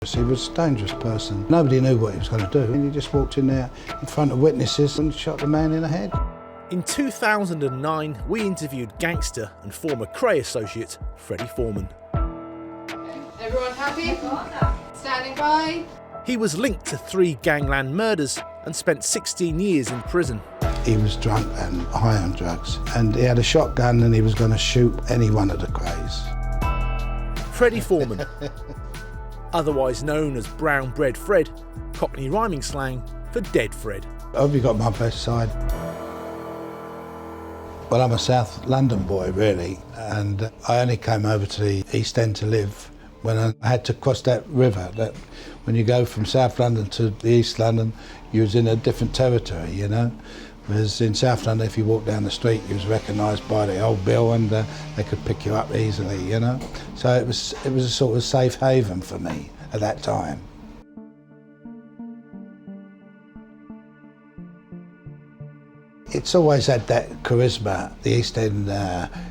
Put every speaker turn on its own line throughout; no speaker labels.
He was a dangerous person. Nobody knew what he was going to do. And he just walked in there in front of witnesses and shot the man in the head.
In 2009, we interviewed gangster and former Kray associate Freddie Foreman.
Everyone happy? Standing by?
He was linked to 3 Gangland murders and spent 16 years in prison.
He was drunk and high on drugs, and he had a shotgun and he was going to shoot any one of the Krays.
Freddie Foreman, otherwise known as Brown Bread Fred, Cockney rhyming slang for Dead Fred.
I hope you got my best side. Well, I'm a South London boy, really, and I only came over to the East End to live when I had to cross that river. That when you go from South London to the East London, you was in a different territory, you know. Whereas in South London, if you walked down the street, you was recognised by the old bill, and they could pick you up easily, you know. So it was a sort of safe haven for me at that time. It's always had that charisma, the East End.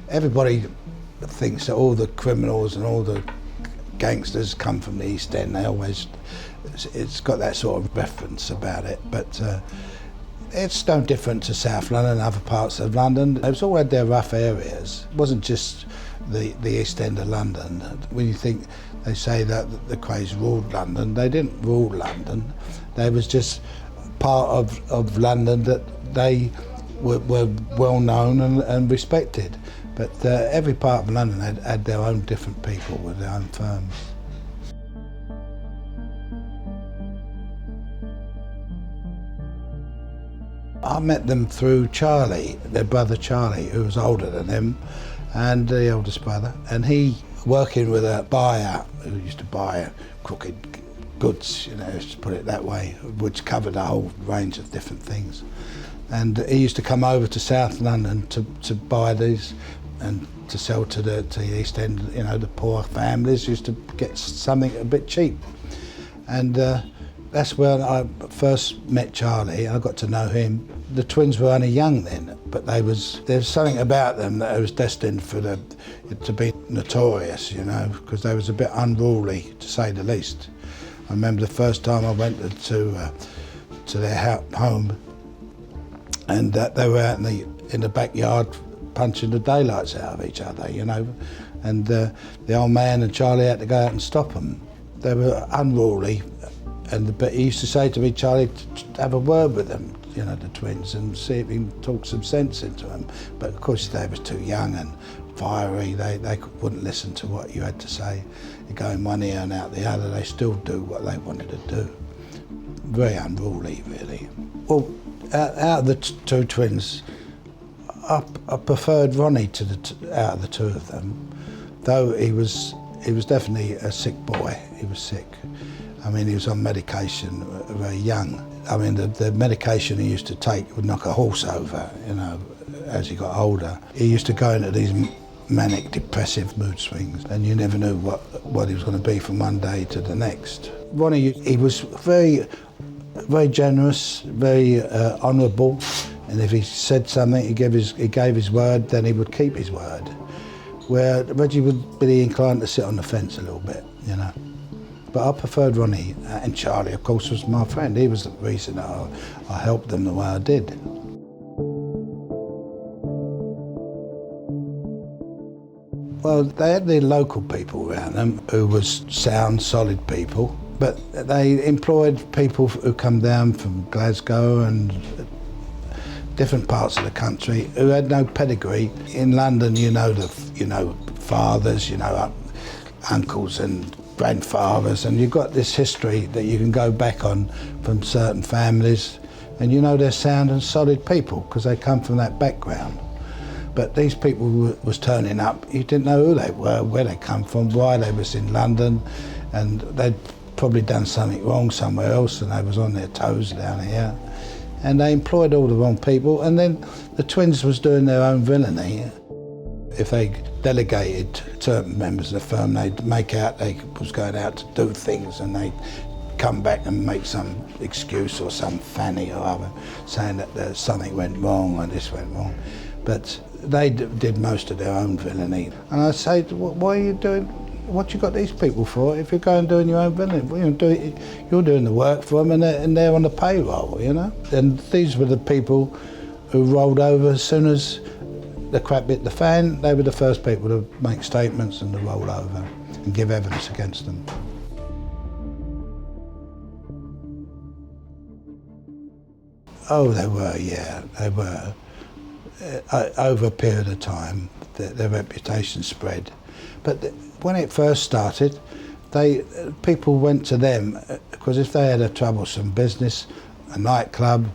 Everybody thinks that all the criminals and all the gangsters come from the East End. It's got that sort of reference about it, but it's no different to South London and other parts of London. It's all had their rough areas. It wasn't just the East End of London. When you think, they say that the Krays ruled London, they didn't rule London. They was just part of London that they were well known and respected. But every part of London had their own different people with their own firms. I met them through Charlie, their brother Charlie, who was older than him, and the oldest brother. And he, working with a buyer who used to buy crooked goods, you know, to put it that way, which covered a whole range of different things. And he used to come over to South London to buy these and to sell to the East End. You know, the poor families used to get something a bit cheap. And that's where I first met Charlie. I got to know him. The twins were only young then, but there's something about them that was destined to be notorious, you know, because they was a bit unruly, to say the least. I remember the first time I went to their home, and they were out in the backyard punching the daylights out of each other, you know, and the old man and Charlie had to go out and stop them. They were unruly, but he used to say to me, Charlie, to have a word with them, you know, the twins, and see if he can talk some sense into them. But of course they was too young and fiery. They wouldn't listen to what you had to say. You go in one ear and out the other. They still do what they wanted to do. Very unruly, really. Well, out of the two twins, I preferred Ronnie out of the two of them, though he was definitely a sick boy. He was sick. I mean, he was on medication very young. I mean, the medication he used to take would knock a horse over, you know, as he got older. He used to go into these manic, depressive mood swings, and you never knew what he was going to be from one day to the next. Ronnie, he was very generous, very honourable, and if he said something, he gave his word, then he would keep his word. Where Reggie would be inclined to sit on the fence a little bit, you know. But I preferred Ronnie, and Charlie, of course, was my friend. He was the reason I helped them the way I did. Well, they had the local people around them who was sound, solid people, but they employed people who come down from Glasgow and different parts of the country who had no pedigree. In London, you know fathers, you know, uncles and grandfathers, and you've got this history that you can go back on from certain families, and you know they're sound and solid people because they come from that background. But these people was turning up, you didn't know who they were, where they come from, why they was in London, and they'd probably done something wrong somewhere else and they was on their toes down here. And they employed all the wrong people, and then the twins was doing their own villainy. If they delegated certain members of the firm, they'd make out they was going out to do things, and they'd come back and make some excuse or some fanny or other, saying that something went wrong or this went wrong. But they did most of their own villainy. And I'd say, why are you doing what you got these people for if you're going doing your own business? You're doing the work for them and they're on the payroll, you know? And these were the people who rolled over as soon as the crap hit the fan. They were the first people to make statements and to roll over and give evidence against them. Oh, they were, yeah, they were. Over a period of time, their reputation spread. But when it first started, people went to them because if they had a troublesome business, a nightclub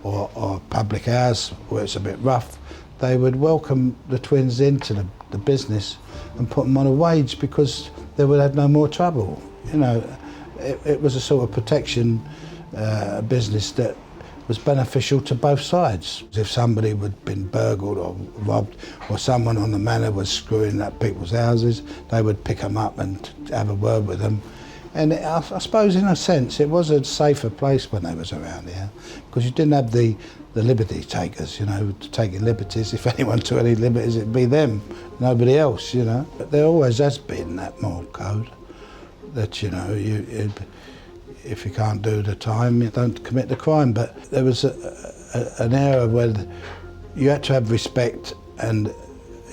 or a public house where it's a bit rough, they would welcome the twins into the business and put them on a wage because they would have no more trouble. You know, it was a sort of protection business that was beneficial to both sides. If somebody had been burgled or robbed, or someone on the manor was screwing up people's houses, they would pick them up and have a word with them. And I suppose in a sense it was a safer place when they was around here, because you didn't have the liberty takers, you know, taking liberties. If anyone took any liberties, it'd be them, nobody else, you know. But there always has been that moral code that, you know, if you can't do the time, you don't commit the crime. But there was an era where you had to have respect, and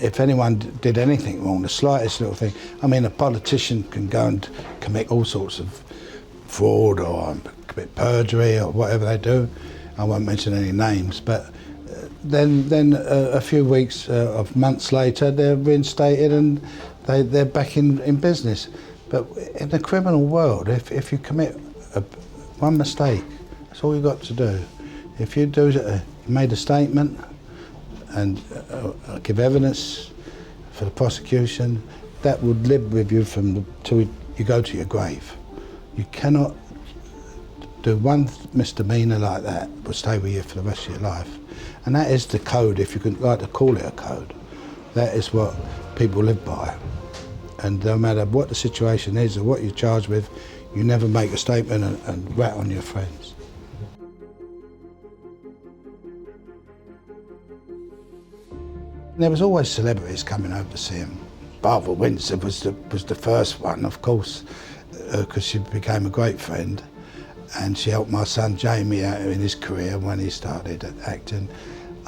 if anyone did anything wrong, the slightest little thing, I mean, a politician can go and commit all sorts of fraud or commit perjury or whatever they do. I won't mention any names, but then a few weeks of months later, they're reinstated and they're back in business. But in the criminal world, if you commit one mistake, that's all you've got to do. If you made a statement and give evidence for the prosecution, that would live with you till you go to your grave. You cannot do one misdemeanour like that will stay with you for the rest of your life. And that is the code, if you can like to call it a code. That is what people live by. And no matter what the situation is or what you're charged with, you never make a statement and rat on your friends. There was always celebrities coming over to see him. Barbara Windsor was the first one, of course, because she became a great friend. And she helped my son Jamie out in his career when he started acting.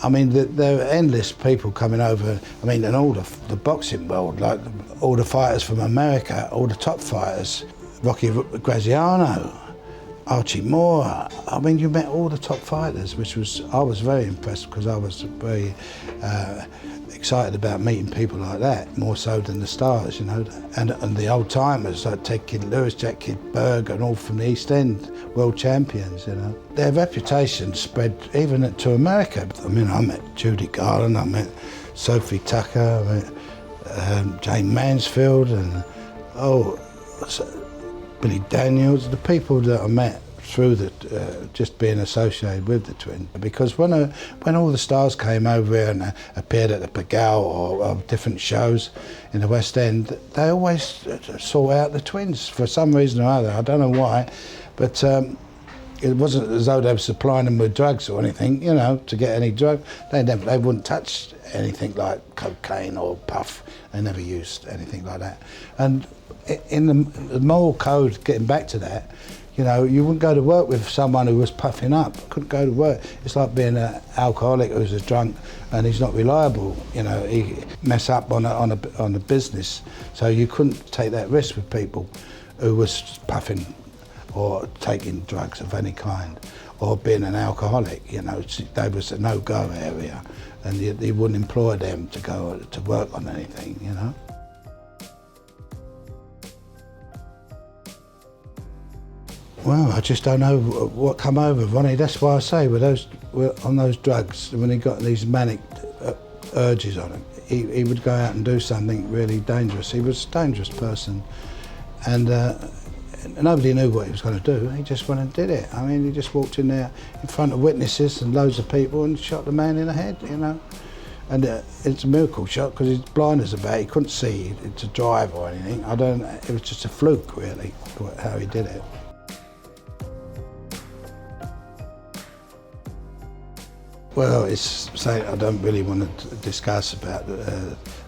I mean, there were endless people coming over. I mean, in all the boxing world, like all the fighters from America, all the top fighters, Rocky Graziano, Archie Moore. I mean, you met all the top fighters, I was very impressed because I was very excited about meeting people like that, more so than the stars, you know, and the old timers like Ted Kid Lewis, Jack Kid Berg, and all from the East End, world champions, you know. Their reputation spread even to America. I mean, I met Judy Garland, I met Sophie Tucker, I met Jane Mansfield, and Billy Daniels, the people that I met through just being associated with the twin. Because when all the stars came over here and appeared at the Pagao or different shows in the West End, they always sought out the twins for some reason or other. I don't know why, but it wasn't as though they were supplying them with drugs or anything, you know, to get any drug. They wouldn't touch anything like cocaine or puff. They never used anything like that. And in the moral code, getting back to that, you know, you wouldn't go to work with someone who was puffing up. Couldn't go to work. It's like being an alcoholic who's a drunk and he's not reliable. You know, he mess up on a business. So you couldn't take that risk with people who was puffing or taking drugs of any kind or being an alcoholic. You know, they was a no-go area, and you wouldn't employ them to go to work on anything. You know. Well, I just don't know what come over Ronnie. That's why I say on those drugs, when he got these manic urges on him, he would go out and do something really dangerous. He was a dangerous person, and nobody knew what he was going to do. He just went and did it. I mean, he just walked in there in front of witnesses and loads of people and shot the man in the head, you know. And it's a miracle shot because his blinders about. He couldn't see to drive or anything. It was just a fluke, really, how he did it. Well, it's something I don't really want to discuss about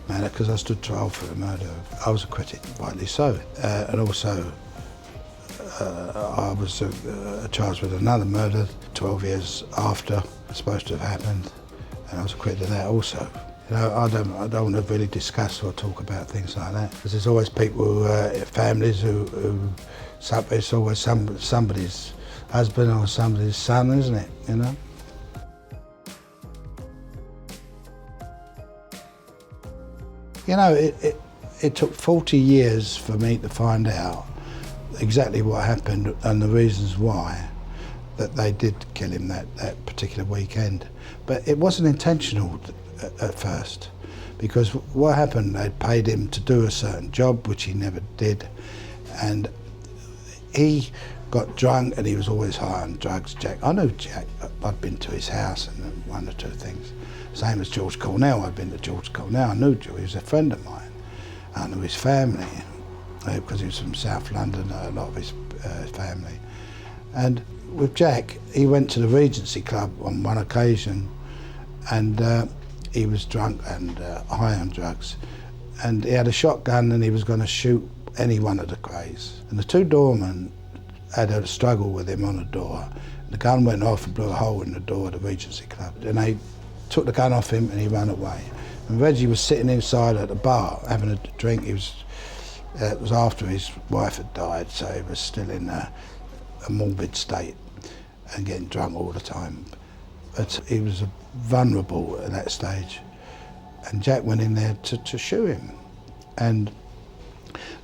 manner because I stood trial for the murder. I was acquitted, rightly so. And also, I was charged with another murder 12 years after it's supposed to have happened, and I was acquitted of that also. You know, I don't want to really discuss or talk about things like that because there's always people, families who it's always somebody's husband or somebody's son, isn't it? You know. You know, it took 40 years for me to find out exactly what happened and the reasons why that they did kill him that particular weekend. But it wasn't intentional at first, because what happened, they'd paid him to do a certain job, which he never did, and he got drunk and he was always high on drugs, Jack. I knew Jack, I'd been to his house and one or two things. Same as George Cornell, I'd been to George Cornell. I knew George, he was a friend of mine. I knew his family, because he was from South London, a lot of his family. And with Jack, he went to the Regency Club on one occasion, and he was drunk and high on drugs. And he had a shotgun and he was going to shoot any one of the Krays. And the two doormen had a struggle with him on the door. The gun went off and blew a hole in the door of the Regency Club. And they took the gun off him and he ran away. And Reggie was sitting inside at the bar having a drink. He was, it was after his wife had died, so he was still in a morbid state and getting drunk all the time. But he was vulnerable at that stage. And Jack went in there to shoot him. And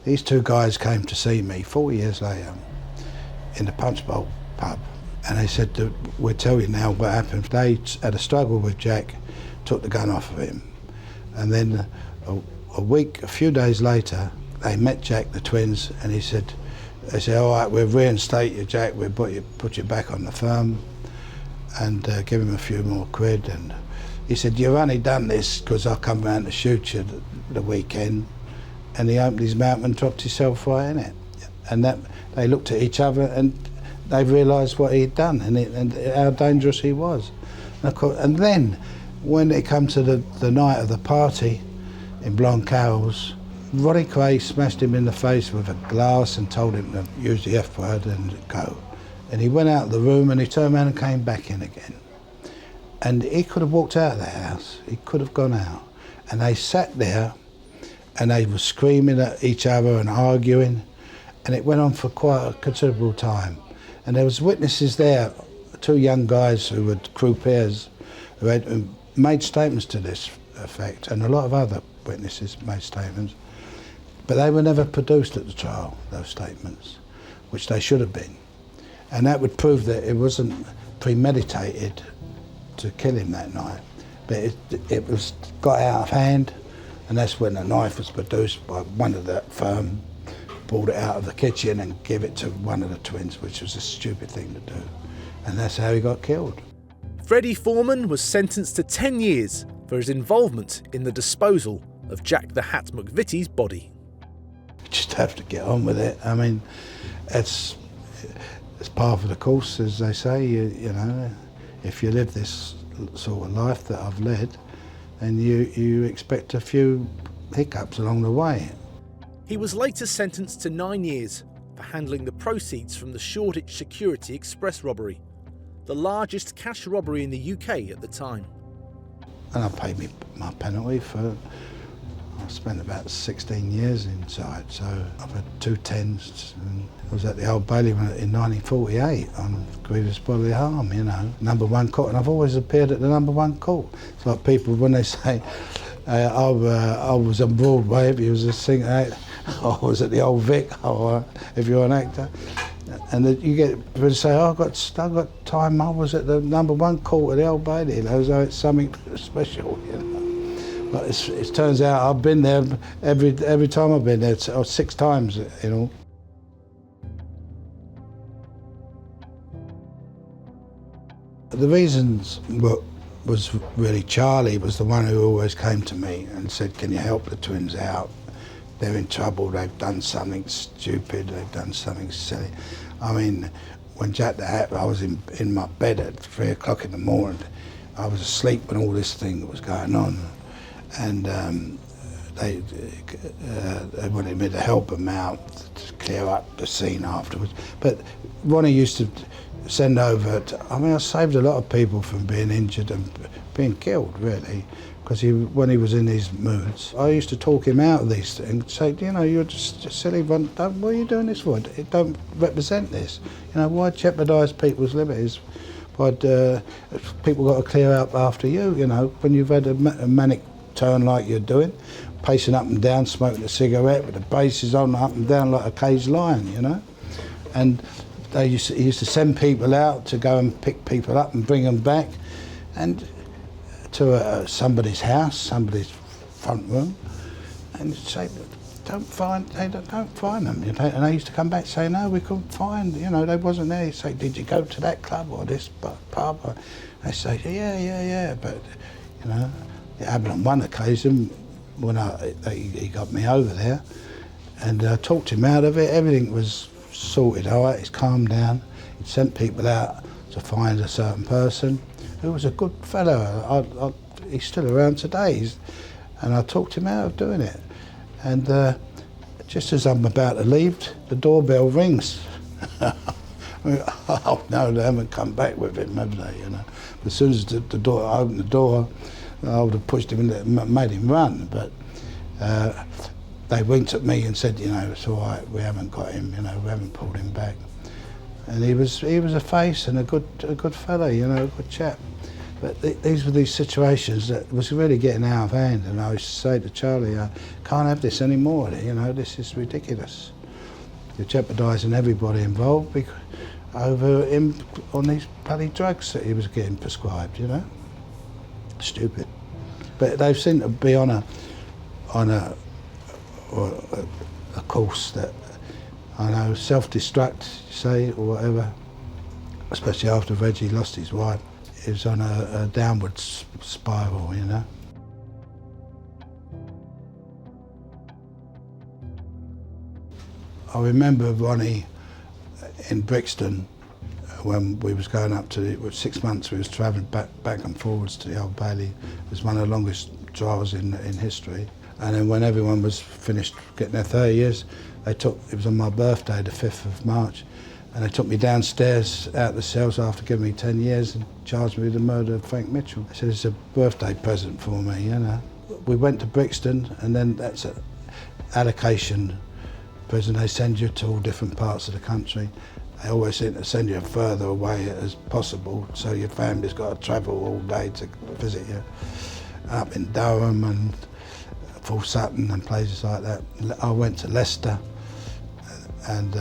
these two guys came to see me 4 years later in the Punch Bowl pub. And they said, we'll tell you now what happened. They had a struggle with Jack, took the gun off of him. And then a few days later, they met Jack, the twins, and they said, all right, we'll reinstate you, Jack, we'll put you back on the firm and give him a few more quid. And he said, you've only done this because I come round to shoot you the weekend. And he opened his mouth and dropped himself right in it. And that they looked at each other and they realised what he'd done and how dangerous he was. And then, when it came to the night of the party in Blonde Carol's, Ronnie Kray smashed him in the face with a glass and told him to use the F word and go. And he went out of the room and he turned around and came back in again. And he could have walked out of the house, he could have gone out. And they sat there and they were screaming at each other and arguing, and it went on for quite a considerable time. And there was witnesses there, two young guys who were croupiers who made statements to this effect, and a lot of other witnesses made statements, but they were never produced at the trial, those statements, which they should have been. And that would prove that it wasn't premeditated to kill him that night, but it was got out of hand, and that's when a knife was produced by one of that firm, pulled it out of the kitchen and gave it to one of the twins, which was a stupid thing to do. And that's how he got killed.
Freddie Foreman was sentenced to 10 years for his involvement in the disposal of Jack the Hat McVitie's body.
You just have to get on with it. I mean, it's part of the course, as they say. You know, if you live this sort of life that I've led, then you expect a few hiccups along the way.
He was later sentenced to 9 years for handling the proceeds from the Shoreditch Security Express robbery, the largest cash robbery in the UK at the time.
And I paid my penalty for, I spent about 16 years inside, so I've had 2 10s. And I was at the Old Bailey in 1948 on grievous bodily harm, you know, #1 court, and I've always appeared at the #1 court. It's like people, when they say, I was on Broadway, if you was a singer, I was at the Old Vic, if you're an actor. And you get people say, I got time, I was at the #1 court at the Old Bailey, as though it's something special, you know. But it turns out I've been there every time I've been there, 6 times, you know. The reasons was really Charlie was the one who always came to me and said, can you help the twins out? They're in trouble, they've done something stupid, they've done something silly. I mean, when Jack the Hat, I was in my bed at 3 o'clock in the morning. I was asleep when all this thing was going on. And they wanted me to help them out, to clear up the scene afterwards. But Ronnie used to send over, I saved a lot of people from being injured and being killed, really, because when he was in these moods, I used to talk him out of these things, say, you're just a silly one, what are you doing this for? It don't represent this. Why jeopardise people's liberties? Why people got to clear up after you, when you've had a manic turn like you're doing, pacing up and down, smoking a cigarette with the braces on up and down like a caged lion, And he used to send people out to go and pick people up and bring them back, and to somebody's house, somebody's front room, and say, don't find them. And they used to come back and say, no, we couldn't find, they wasn't there. He'd say, did you go to that club or this pub? They say, yeah, but, it happened on one occasion when he got me over there, and I talked him out of it. Everything was sorted all right, he's calmed down. He'd sent people out to find a certain person who was a good fellow. He's still around today, and I talked him out of doing it. And just as I'm about to leave, the doorbell rings. Oh no, they haven't come back with him, have they? But as soon as I opened the door, I would have pushed him in, made him run. But they winked at me and said, it's all right, we haven't got him, we haven't pulled him back. And he was a face and a good fellow, a good chap. But these were these situations that was really getting out of hand, and I used to say to Charlie, I can't have this anymore, this is ridiculous. You're jeopardising everybody involved over him on these bloody drugs that he was getting prescribed, Stupid. But they seem to be on a course that, self-destruct, say, or whatever, especially after Reggie lost his wife. It was on a downward spiral, I remember Ronnie in Brixton when we was going up to 6 months. We was travelling back and forwards to the Old Bailey. It was one of the longest trials in history. And then when everyone was finished getting their 30 years, it was on my birthday, the 5th of March, and they took me downstairs out the cells after giving me 10 years and charged me with the murder of Frank Mitchell. I said, it's a birthday present for me, We went to Brixton, and then that's an allocation prison. They send you to all different parts of the country. They always seem to send you further away as possible, so your family's got to travel all day to visit you. Up in Durham and Full Sutton and places like that. I went to Leicester, and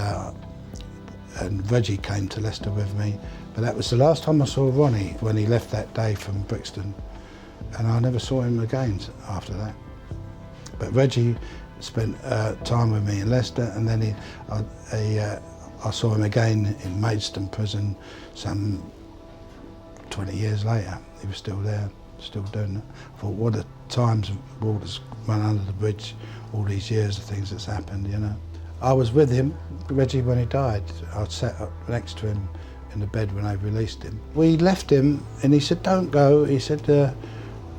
Reggie came to Leicester with me. But that was the last time I saw Ronnie, when he left that day from Brixton, and I never saw him again after that. But Reggie spent time with me in Leicester, and then I saw him again in Maidstone prison some 20 years later. He was still there, still doing it. I thought, what a times water's run under the bridge, all these years of things that's happened, I was with him, Reggie, when he died. I sat up next to him in the bed when they released him. We left him, and he said, don't go. He said,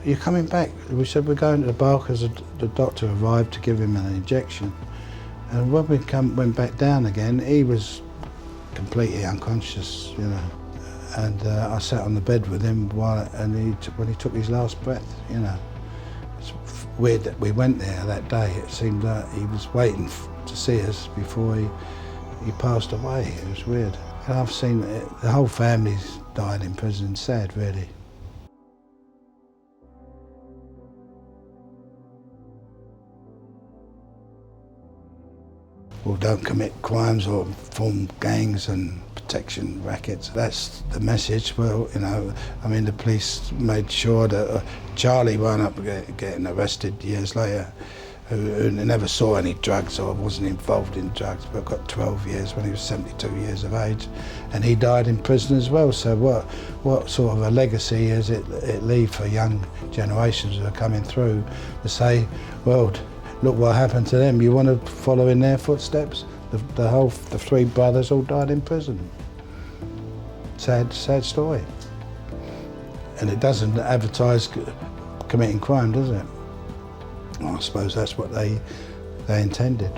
you're coming back. We said, we're going to the bar because the doctor arrived to give him an injection. And when we went back down again, he was completely unconscious, And I sat on the bed with him when he took his last breath, It's weird that we went there that day. It seemed like he was waiting to see us before he passed away. It was weird. And I've seen it, the whole family's died in prison. Sad, really. Well, don't commit crimes or form gangs and protection rackets. That's the message. Well, the police made sure that Charlie wound up getting arrested years later, who never saw any drugs or wasn't involved in drugs, but got 12 years when he was 72 years of age, and he died in prison as well. So what sort of a legacy is it leave for young generations who are coming through to say, well, look what happened to them. You want to follow in their footsteps? The three brothers all died in prison. Sad story. And it doesn't advertise committing crime, does it? I suppose that's what they intended.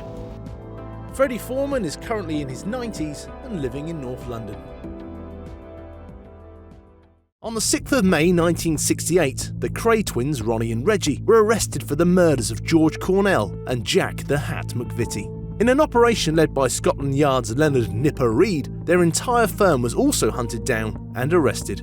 Freddie Foreman is currently in his 90s and living in North London. On the 6th of May 1968, the Kray twins, Ronnie and Reggie, were arrested for the murders of George Cornell and Jack the Hat McVitie. In an operation led by Scotland Yard's Leonard Nipper Reid, their entire firm was also hunted down and arrested,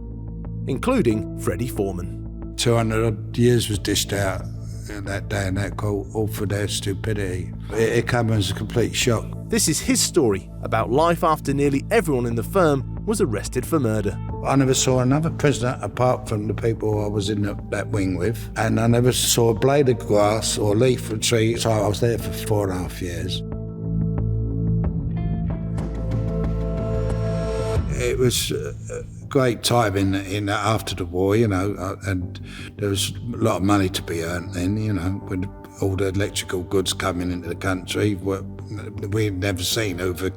including Freddie Foreman.
200 odd years was dished out that day in that court, all for their stupidity. It came as a complete shock.
This is his story about life after nearly everyone in the firm was arrested for murder.
I never saw another prisoner apart from the people I was in that wing with, and I never saw a blade of grass or leaf of a tree, so I was there for 4.5 years. It was a great time in after the war, you know, and there was a lot of money to be earned then, you know, with all the electrical goods coming into the country. We'd never seen Hoover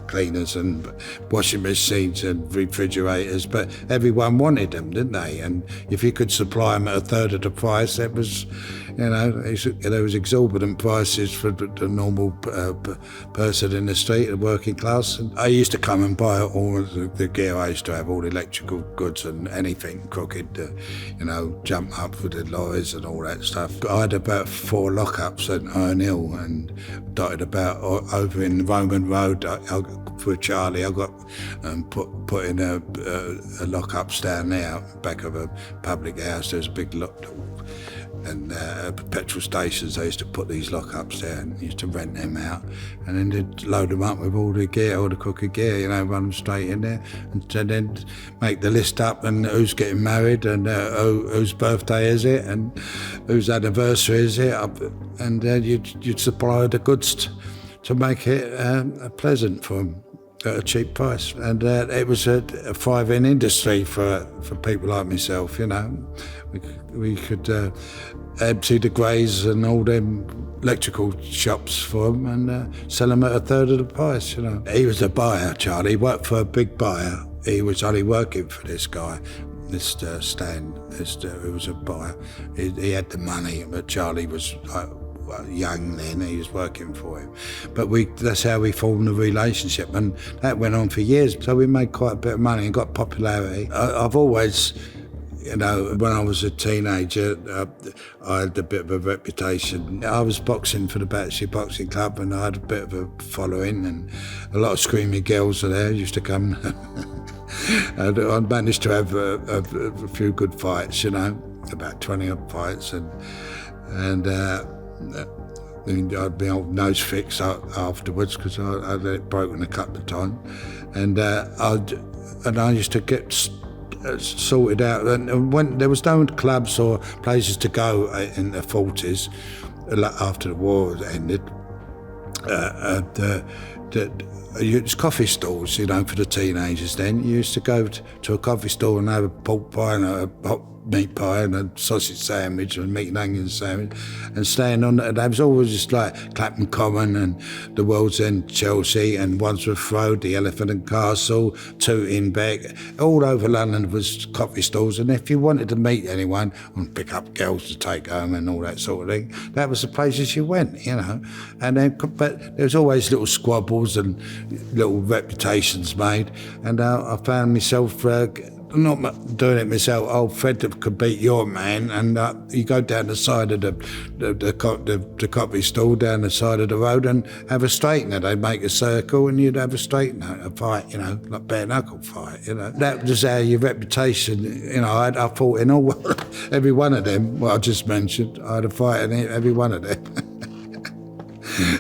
cleaners and washing machines and refrigerators, but everyone wanted them, didn't they? And if you could supply them at a third of the price, that was, you know, there was exorbitant prices for the normal person in the street, the working class. And I used to come and buy all the gear. I used to have all the electrical goods and anything crooked, you know, jump up with the lorries and all that stuff. I had about 4 lockups at Herne Hill and dotted about over in Roman Road. For Charlie, I got put in a lockups down there, back of a public house. There's a big lock. And petrol stations, they used to put these lockups there and used to rent them out, and then they'd load them up with all the gear, all the crooked gear, you know, run them straight in there, and then make the list up and who's getting married and whose birthday is it and whose anniversary is it, and then you'd supply the goods to make it pleasant for them at a cheap price. And it was a thriving industry for people like myself, you know. We could empty the Krays and all them electrical shops for them and sell them at a third of the price, you know. He was a buyer, Charlie. He worked for a big buyer. He was only working for this guy, Mr. Stan, who was a buyer. He had the money, but Charlie was young then, he was working for him. But that's how we formed a relationship, and that went on for years. So we made quite a bit of money and got popularity. I've always, you know, when I was a teenager, I had a bit of a reputation. I was boxing for the Battersea Boxing Club, and I had a bit of a following, and a lot of screaming girls are there, used to come. And I managed to have a few good fights, you know, about 20 odd fights, and I'd be old nose fixed afterwards because I had it broken a couple of times, and I used to get sorted out. And when there was no clubs or places to go in the 40s after the war ended, it's coffee stalls, you know, for the teenagers then. You used to go to a coffee store and have a pork pie and a hot meat pie and a sausage sandwich and meat and onion sandwich, and staying on. And there was always just like Clapham Common and the World's End, Chelsea, and Wandsworth Road, the Elephant and Castle, Tooting Beck. All over London was coffee stalls, and if you wanted to meet anyone and pick up girls to take home and all that sort of thing, that was the places you went, you know. And then, but there was always little squabbles and little reputations made, and I found myself not doing it myself. Oh, Fred could beat your man, and you go down the side of the coffee stall, down the side of the road, and have a straightener. They'd make a circle, and you'd have a straightener, a fight, you know, like bare knuckle fight, you know. That was how your reputation, you know. I fought in all every one of them. What I just mentioned, I had a fight in every one of them.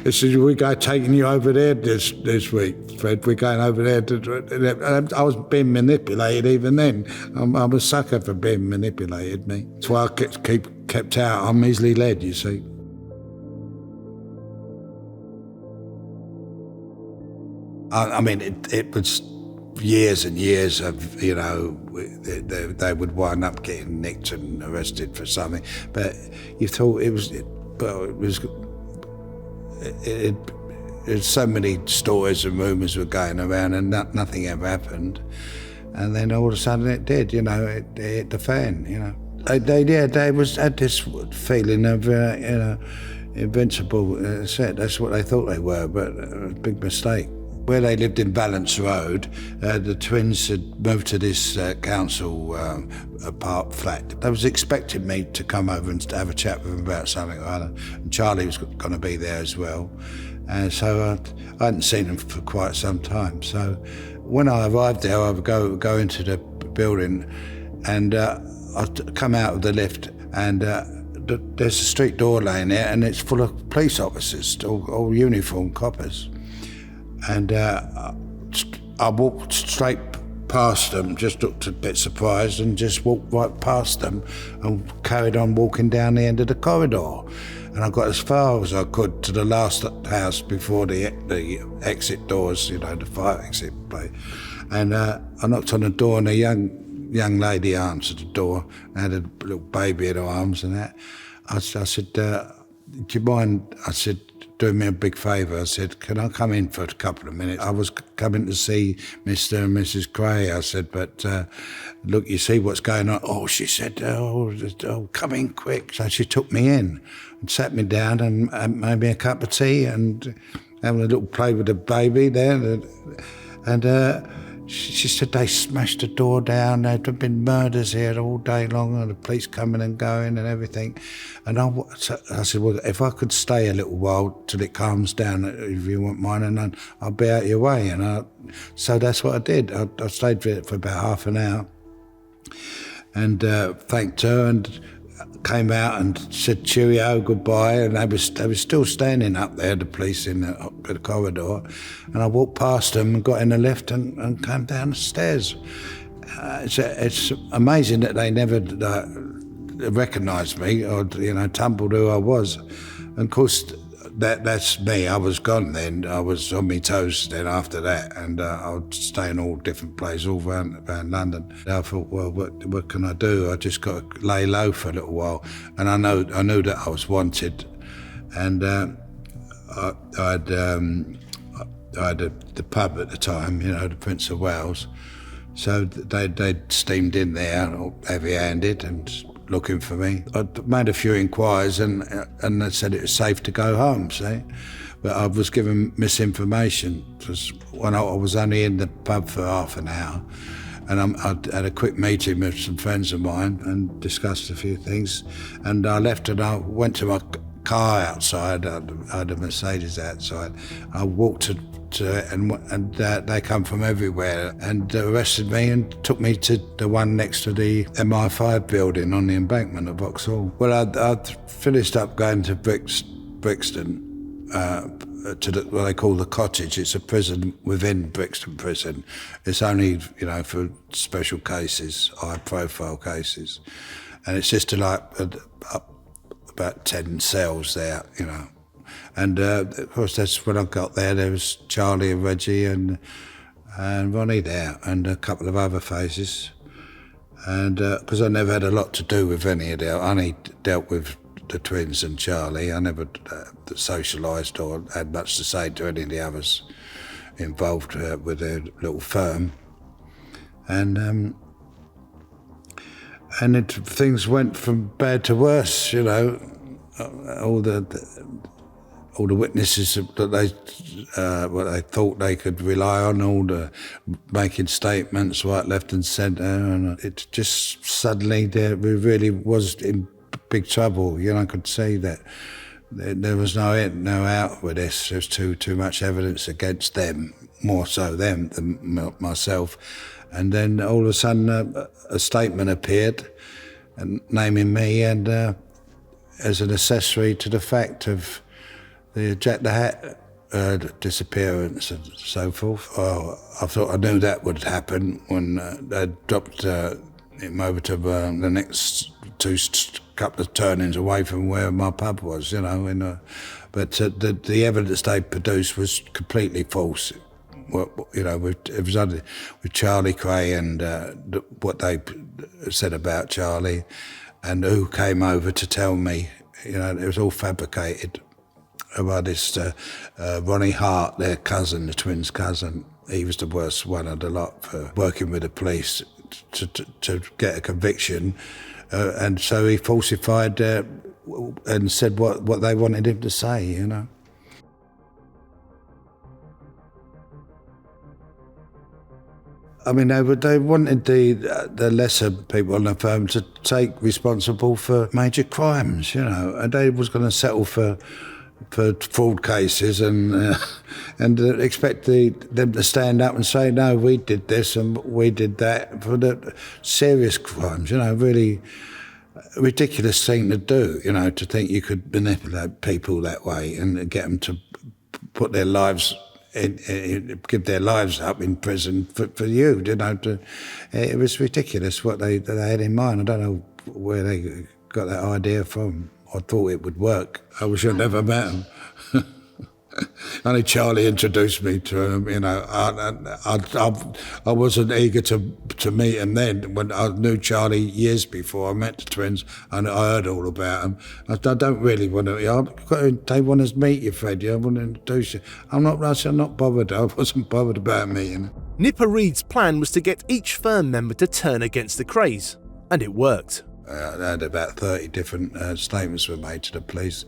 They said, we go taking you over there this week, Fred. We're going over there. I was being manipulated even then. I'm a sucker for being manipulated, me. That's why I kept out. I'm easily led, you see. I mean, it was years and years of, you know, they would wind up getting nicked and arrested for something. But you thought there's so many stories and rumours were going around, and nothing ever happened. And then all of a sudden it did, you know, it hit the fan, you know. They had this feeling of, invincible. That's what they thought they were, but a big mistake. Where they lived in Balance Road, the twins had moved to this council apart flat. They was expecting me to come over and have a chat with them about something or other. And Charlie was going to be there as well. And so I hadn't seen them for quite some time. So when I arrived there, I would go into the building and I'd come out of the lift and there's a street door laying there and it's full of police officers, all uniformed coppers. And I walked straight past them, just looked a bit surprised and just walked right past them and carried on walking down the end of the corridor. And I got as far as I could to the last house before the exit doors, the fire exit place. And I knocked on the door and a young lady answered the door and had a little baby in her arms and that. I said, do you mind? I said, doing me a big favour. I said, can I come in for a couple of minutes? I was coming to see Mr. and Mrs. Kray. I said, but look, you see what's going on? Oh, she said, oh, come in quick. So she took me in and sat me down and made me a cup of tea and having a little play with the baby there. And she said they smashed the door down. There'd been murders here all day long and the police coming and going and everything. And I said, well, if I could stay a little while till it calms down, if you wouldn't mind, and then I'll be out of your way. And so that's what I did. I stayed for about half an hour and thanked her and came out and said cheerio, goodbye, and they were still standing up there, the police in the corridor, and I walked past them and got in the lift and came down the stairs. It's amazing that they never recognised me or tumbled who I was. And of course that's me. I was gone then. I was on my toes then after that, and I would stay in all different places all around London. I thought, well, what can I do? I just got to lay low for a little while, and I knew that I was wanted, and I had the pub at the time, the Prince of Wales, so they'd steamed in there, all heavy-handed and looking for me. I'd made a few inquiries and they said it was safe to go home, see? But I was given misinformation because when I was only in the pub for half an hour and I had a quick meeting with some friends of mine and discussed a few things, and I left and I went to my car outside. I had a Mercedes outside. I walked to it and they come from everywhere and arrested me and took me to the one next to the MI5 building on the embankment of Vauxhall. Well, I'd finished up going to Brixton, to what they call the cottage. It's a prison within Brixton Prison. It's only, for special cases, high-profile cases. And it's just about 10 cells there, And of course, that's when I got there. There was Charlie and Reggie and Ronnie there, and a couple of other faces. And because I never had a lot to do with any of them, I only dealt with the twins and Charlie. I never socialised or had much to say to any of the others involved with their little firm. And things went from bad to worse, all the witnesses that what they thought they could rely on, all the making statements right, left and centre, and it just suddenly we really was in big trouble. I could see that there was no out with this. There was too much evidence against them, more so them than myself. And then all of a sudden a statement appeared and naming me and as an accessory to the fact of the Jack the Hat disappearance and so forth. I thought I knew that would happen when they dropped him over to the next couple of turnings away from where my pub was, but the evidence they produced was completely false. It was only with Charlie Kray and what they said about Charlie and who came over to tell me, it was all fabricated. About this Ronnie Hart, their cousin, the twins' cousin, he was the worst one of the lot for working with the police to get a conviction and so he falsified and said what they wanted him to say, you know. I mean, they wanted the lesser people on the firm to take responsible for major crimes, you know, and they was going to settle for fraud cases and expect them to stand up and say, no, we did this and we did that for the serious crimes, you know, really ridiculous thing to do, you know, to think you could manipulate people that way and get them to put their lives give their lives up in prison for you, you know. It was ridiculous what they had in mind. I don't know where they got that idea from. I thought it would work. I wish I'd never met him. Only Charlie introduced me to him, you know. I wasn't eager to meet him then. When I knew Charlie years before I met the twins, and I heard all about him. I don't really want to. They want to meet you, Freddie. I want to introduce you. I'm not bothered. I wasn't bothered about meeting him.
Nipper Reed's plan was to get each firm member to turn against the Krays, and it worked.
I had about 30 different statements were made to the police,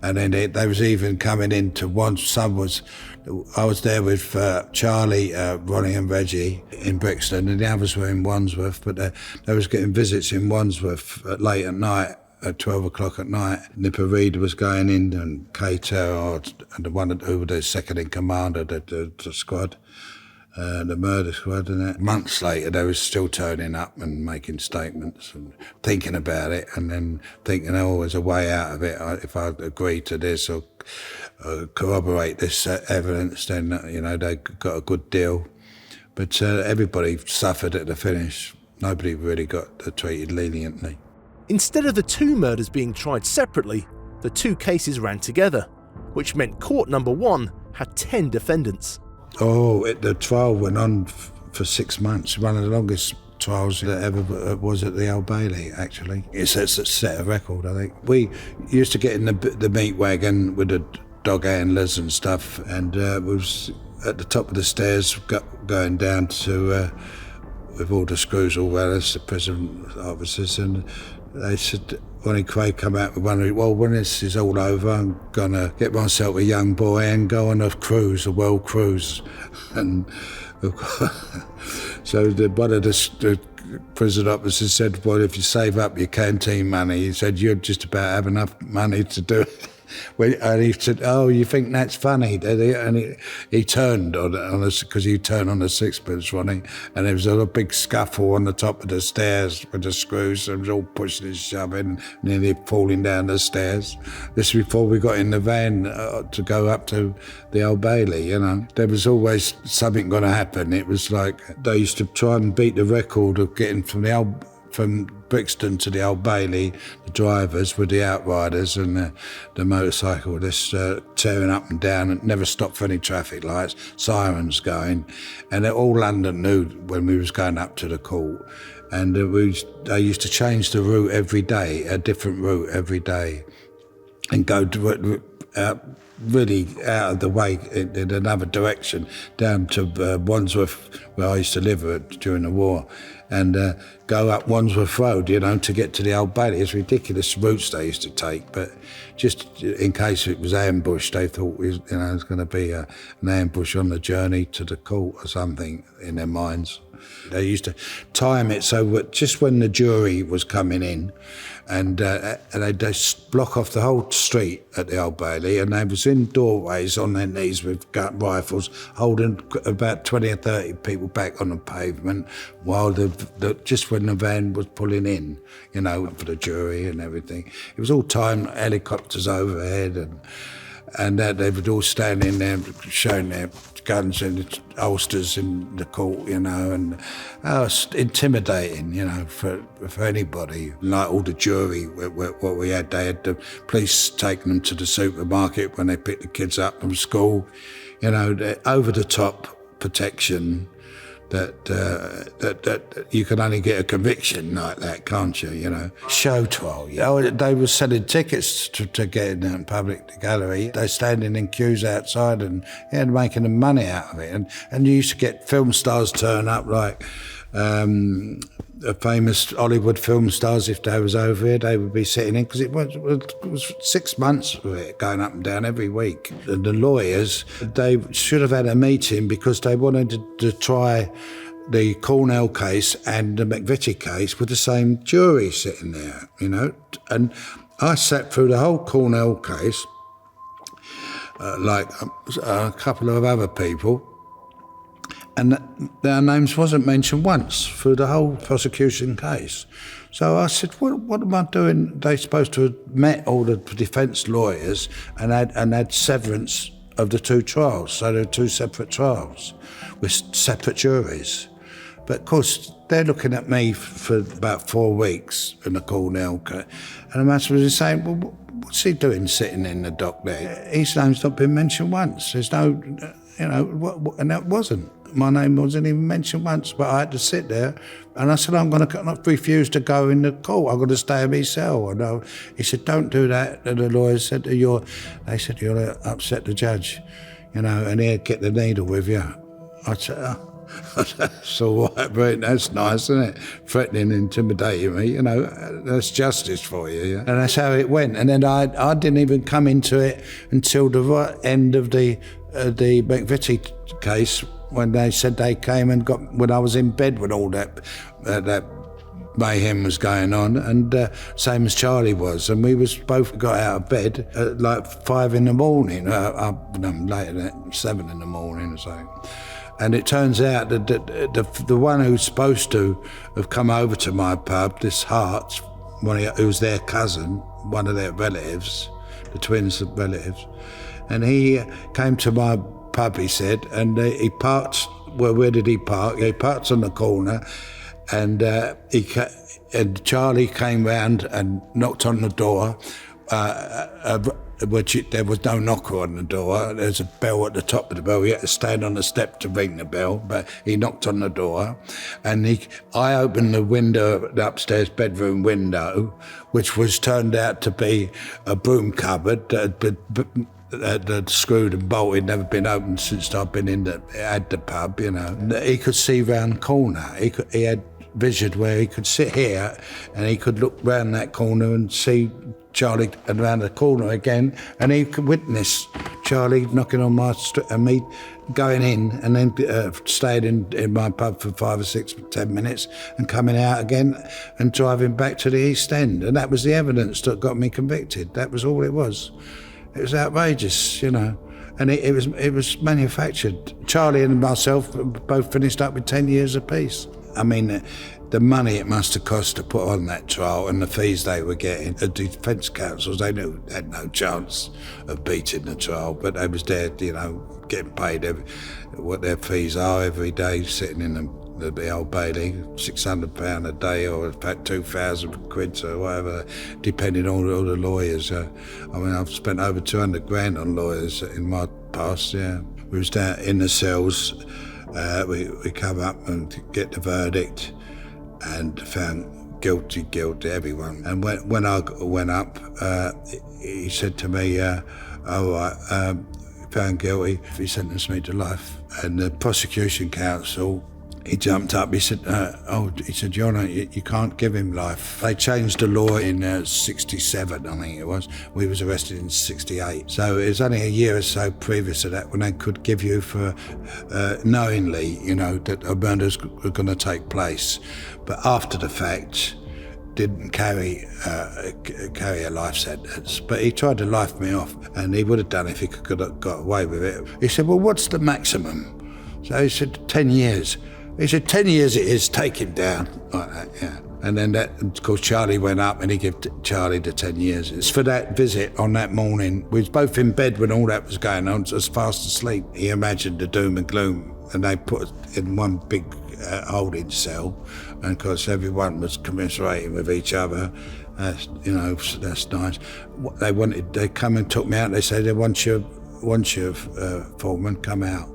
and then they was even coming into one. I was there with Charlie, Ronnie and Reggie in Brixton, and the others were in Wandsworth, but they was getting visits in Wandsworth late at night, at 12 o'clock at night. Nipper Reed was going in, and Kray, and the one who was the second in command of the squad. The murder squad, and months later they was still turning up and making statements and thinking about it, and then thinking, oh, there's a way out of it. If I agree to this or corroborate this evidence, then, you know, they got a good deal. But everybody suffered at the finish. Nobody really got treated leniently.
Instead of the two murders being tried separately, the two cases ran together, which meant court number 1 had 10 defendants.
Oh, the trial went on for 6 months. One of the longest trials that ever was at the Old Bailey, actually. It's a set a record, I think. We used to get in the meat wagon with the dog handlers and stuff, and we was at the top of the stairs going down to, with all the screws all around us, the prison officers, and they said, Ronnie Kray come out with one, well, when this is all over, I'm going to get myself a young boy and go on a cruise, a world cruise. And so one of the prison officers said, well, if you save up your canteen money, he said, you'd just about have enough money to do it. And he said, oh, you think that's funny? And he turned on us, because he turned on the sixpence, Ronnie, and there was a big scuffle on the top of the stairs with the screws. It was all pushing and shoving, nearly falling down the stairs. This was before we got in the van to go up to the Old Bailey, you know. There was always something going to happen. It was like they used to try and beat the record of getting from Brixton to the Old Bailey, the drivers with the outriders and the motorcyclists tearing up and down, and never stopped for any traffic lights, sirens going, and all London knew when we was going up to the court. And they used to change the route every day, a different route every day, and go really out of the way in another direction, down to Wandsworth, where I used to live during the war, and go up Wandsworth Road, you know, to get to the Old Bailey. It's ridiculous routes they used to take, but just in case it was ambushed, they thought, you know, it was going to be an ambush on the journey to the court or something in their minds. They used to time it so that just when the jury was coming in, and they'd just block off the whole street at the Old Bailey, and they was in doorways on their knees with gun rifles, holding about 20 or 30 people back on the pavement, while just when the van was pulling in, you know, for the jury and everything. It was all timed, helicopters overhead, and they would all stand in there showing their guns and holsters in the court, you know, and it's intimidating, you know, for anybody. Like all the jury, what we had, they had the police taking them to the supermarket when they picked the kids up from school, you know, over-the-top protection that you can only get a conviction like that, can't you, you know. Show trial, you know, they were selling tickets to get in the public gallery. They're standing in queues outside and making them money out of it. And you used to get film stars turn up like famous Hollywood film stars, if they was over here, they would be sitting in, because it was 6 months of it going up and down every week. And the lawyers, they should have had a meeting because they wanted to try the Cornell case and the McVitie case with the same jury sitting there, you know. And I sat through the whole Cornell case, like a couple of other people, and their names wasn't mentioned once through the whole prosecution case. So I said, what am I doing? They're supposed to have met all the defence lawyers and had severance of the two trials. So there were two separate trials with separate juries. But of course, they're looking at me for about 4 weeks in the Cornell case. And the master was saying, well, what's he doing sitting in the dock there? His name's not been mentioned once. There's no, you know, and that wasn't. My name wasn't even mentioned once, but I had to sit there. And I said, I'm going to not refuse to go in the court. I'm going to stay in my cell. And he said, don't do that. And the lawyer said, you'll upset the judge, you know, and he'll get the needle with you. I said, that's all right, but that's nice, isn't it? Threatening, intimidating me, you know, that's justice for you. Yeah? And that's how it went. And then I didn't even come into it until the right end of the McVitie case, when they said they came and got, when I was in bed when all that mayhem was going on, and same as Charlie was, and we both got out of bed at like 5 in the morning, later, 7 in the morning or something. And it turns out that the one who's supposed to have come over to my pub, this Hart, who's their cousin, one of their relatives, the twins' relatives, and he came to my pub, he said, and he parked. Well, where did he park? He parked on the corner, and Charlie came round and knocked on the door. Which there was no knocker on the door. There's a bell at the top of the bell. He had to stand on the step to ring the bell, but he knocked on the door, and I opened the window, the upstairs bedroom window, which was turned out to be a broom cupboard that screwed and bolted, never been opened since I've been at the pub, you know. He could see round the corner. He had vision where he could sit here and he could look round that corner and see Charlie and round the corner again, and he could witness Charlie knocking on my street and me going in, and then staying in my pub for 5 or 6, 10 minutes and coming out again and driving back to the East End. And that was the evidence that got me convicted. That was all it was. It was outrageous, you know. And it was manufactured. Charlie and myself both finished up with 10 years apiece. I mean, the money it must have cost to put on that trial and the fees they were getting, the defence counsels, they had no chance of beating the trial, but they was there, you know, getting paid what their fees are every day, sitting in the Old Bailey, £600 a day, or about 2,000 quid or whatever, depending on all the lawyers. I mean, I've spent over 200 grand on lawyers in my past, yeah. We was down in the cells, we come up and get the verdict, and found guilty, everyone. And when I went up, he said to me, all right, found guilty. He sentenced me to life. And the prosecution counsel, he jumped up, he said, Your Honour, you can't give him life. They changed the law in 67, I think it was. We was arrested in 68. So it was only a year or so previous to that when they could give you for knowingly, you know, that a murder's were going to take place. But after the fact, didn't carry a life sentence. But he tried to life me off, and he would have done if he could have got away with it. He said, well, what's the maximum? So he said, 10 years. He said, 10 years it is, take him down. Like that, yeah. And then that, of course, Charlie went up and he gave Charlie the 10 years. It's for that visit on that morning. We was both in bed when all that was going on, just fast asleep. He imagined the doom and gloom, and they put us in one big holding cell, and of course everyone was commiserating with each other. You know, that's nice. What they come and took me out. They said, once you Foreman, come out.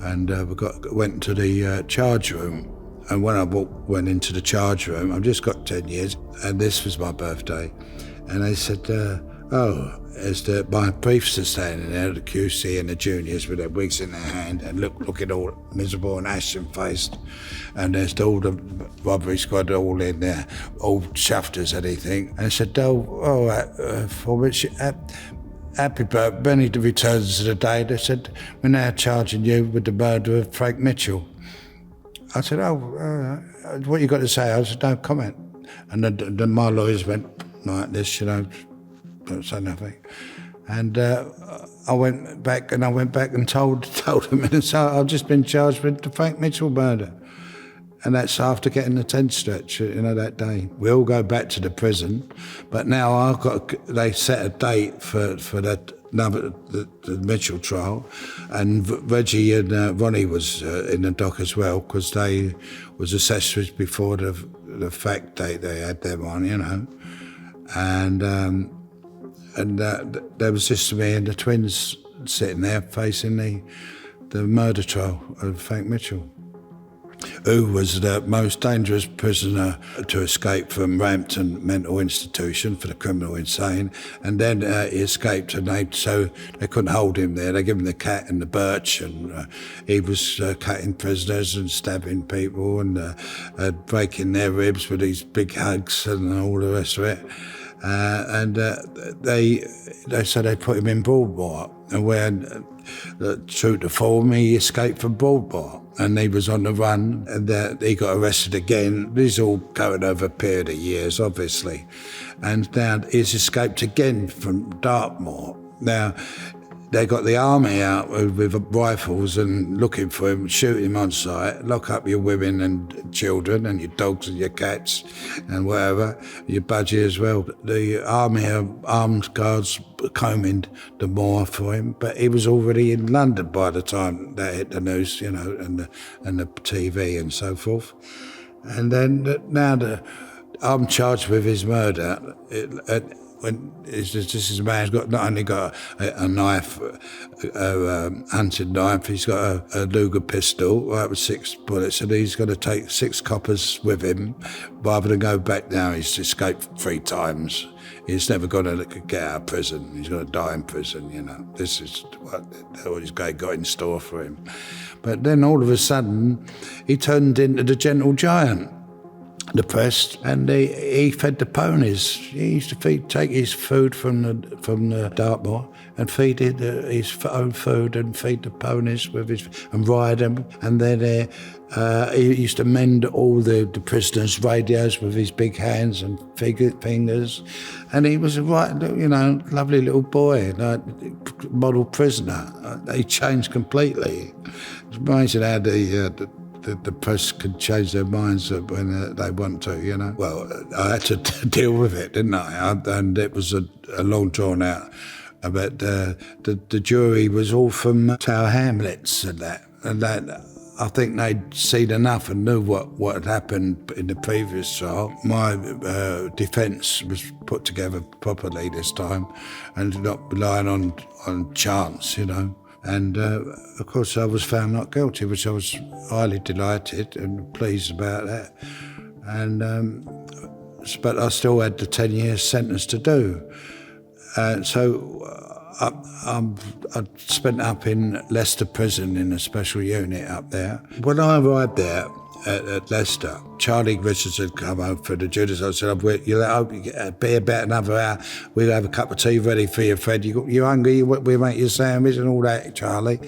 And we went to the charge room. And when I went into the charge room, I've just got 10 years, and this was my birthday. And they said, Oh, as my briefs are standing there, the QC and the juniors with their wigs in their hand and looking all miserable and ashen-faced. And there's all the robbery squad all in there, all chuffed as anything. And I said, Foreman, happy birthday, many returns of the day. They said, we're now charging you with the murder of Frank Mitchell. I said, what you got to say? I said, no comment. And then my lawyers went like this, don't say nothing. And I went back and told him, and so I've just been charged with the Frank Mitchell murder. And that's after getting the 10 stretch, that day. We all go back to the prison, but now they set a date for the Mitchell trial, and Reggie and Ronnie was in the dock as well, because they was accessories before the fact date they had them on, And there was just me and the twins sitting there facing the murder trial of Frank Mitchell, who was the most dangerous prisoner to escape from Rampton Mental Institution for the criminal insane. And then he escaped, and so they couldn't hold him there. They gave him the cat and the birch, and he was cutting prisoners and stabbing people and breaking their ribs with these big hugs and all the rest of it. They said they put him in Broadmoor, and when true to form, he escaped from Broadmoor, and he was on the run, and he got arrested again. This is all going over a period of years, obviously, and now he's escaped again from Dartmoor. Now, they got the army out with rifles and looking for him, shoot him on sight, lock up your women and children and your dogs and your cats and whatever, your budgie as well. The army armed guards combing the moor for him, but he was already in London by the time they hit the news, and the TV and so forth. And then now I'm charged with his murder. This is a man who's got not only got a knife, a hunting knife, he's got a Luger pistol, right, with 6 bullets, and he's going to take 6 coppers with him rather than go back now. He's escaped 3 times. He's never going to get out of prison. He's going to die in prison, This is what he's got in store for him. But then all of a sudden, he turned into the gentle giant, depressed, and he fed the ponies. He used to take his food from the Dartmoor and feed his own food and feed the ponies and ride them. And then he used to mend all the prisoners' radios with his big hands and fingers. And he was a right, lovely little boy, model prisoner. He changed completely. It's amazing how the press can change their minds when they want to, Well, I had to deal with it, didn't I? And it was a long drawn out. But the jury was all from Tower Hamlets and that. I think they'd seen enough and knew what had happened in the previous trial. My defence was put together properly this time and not relying on chance, And of course I was found not guilty, which I was highly delighted and pleased about that. And but I still had the 10-year sentence to do. So I spent up in Leicester Prison in a special unit up there. When I arrived there at Leicester, Charlie Richardson come home for the judges. I said, you'll be about another hour. We'll have a cup of tea ready for you, Fred. You hungry? We'll make you a sandwich and all that, Charlie.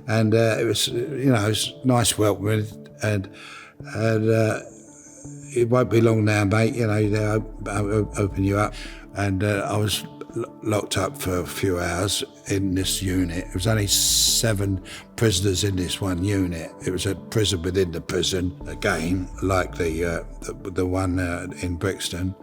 And it was, it's nice welcome. And it won't be long now, mate. They'll open you up. And I was locked up for a few hours in this unit. It was only 7 prisoners in this one unit. It was a prison within the prison, again, like the one in Brixton,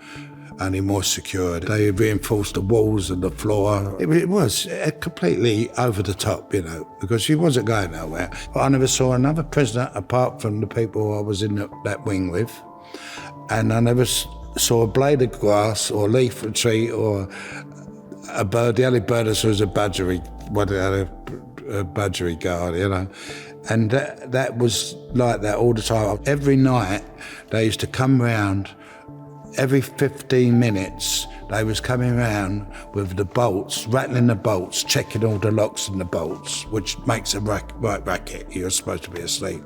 only more secured. They reinforced the walls and the floor. It was completely over the top, because she wasn't going nowhere. But I never saw another prisoner apart from the people I was in that wing with, and I never saw a blade of grass or leaf of a tree or a bird. The only bird I saw was a budgery, a budgery guard, And that was like that all the time. Every night they used to come round, every 15 minutes, they was coming around with the bolts, rattling the bolts, checking all the locks and the bolts, which makes a right racket. You're supposed to be asleep.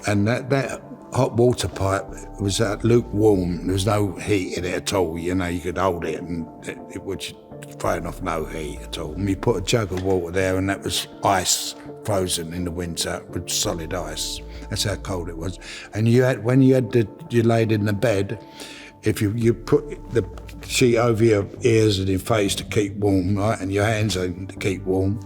And that hot water pipe was lukewarm. There was no heat in it at all. You know, you could hold it and it was throwing off no heat at all. And we put a jug of water there, and that was ice, frozen in the winter with solid ice. That's how cold it was. And you laid in the bed, if you put the sheet over your ears and your face to keep warm, right, and your hands to keep warm,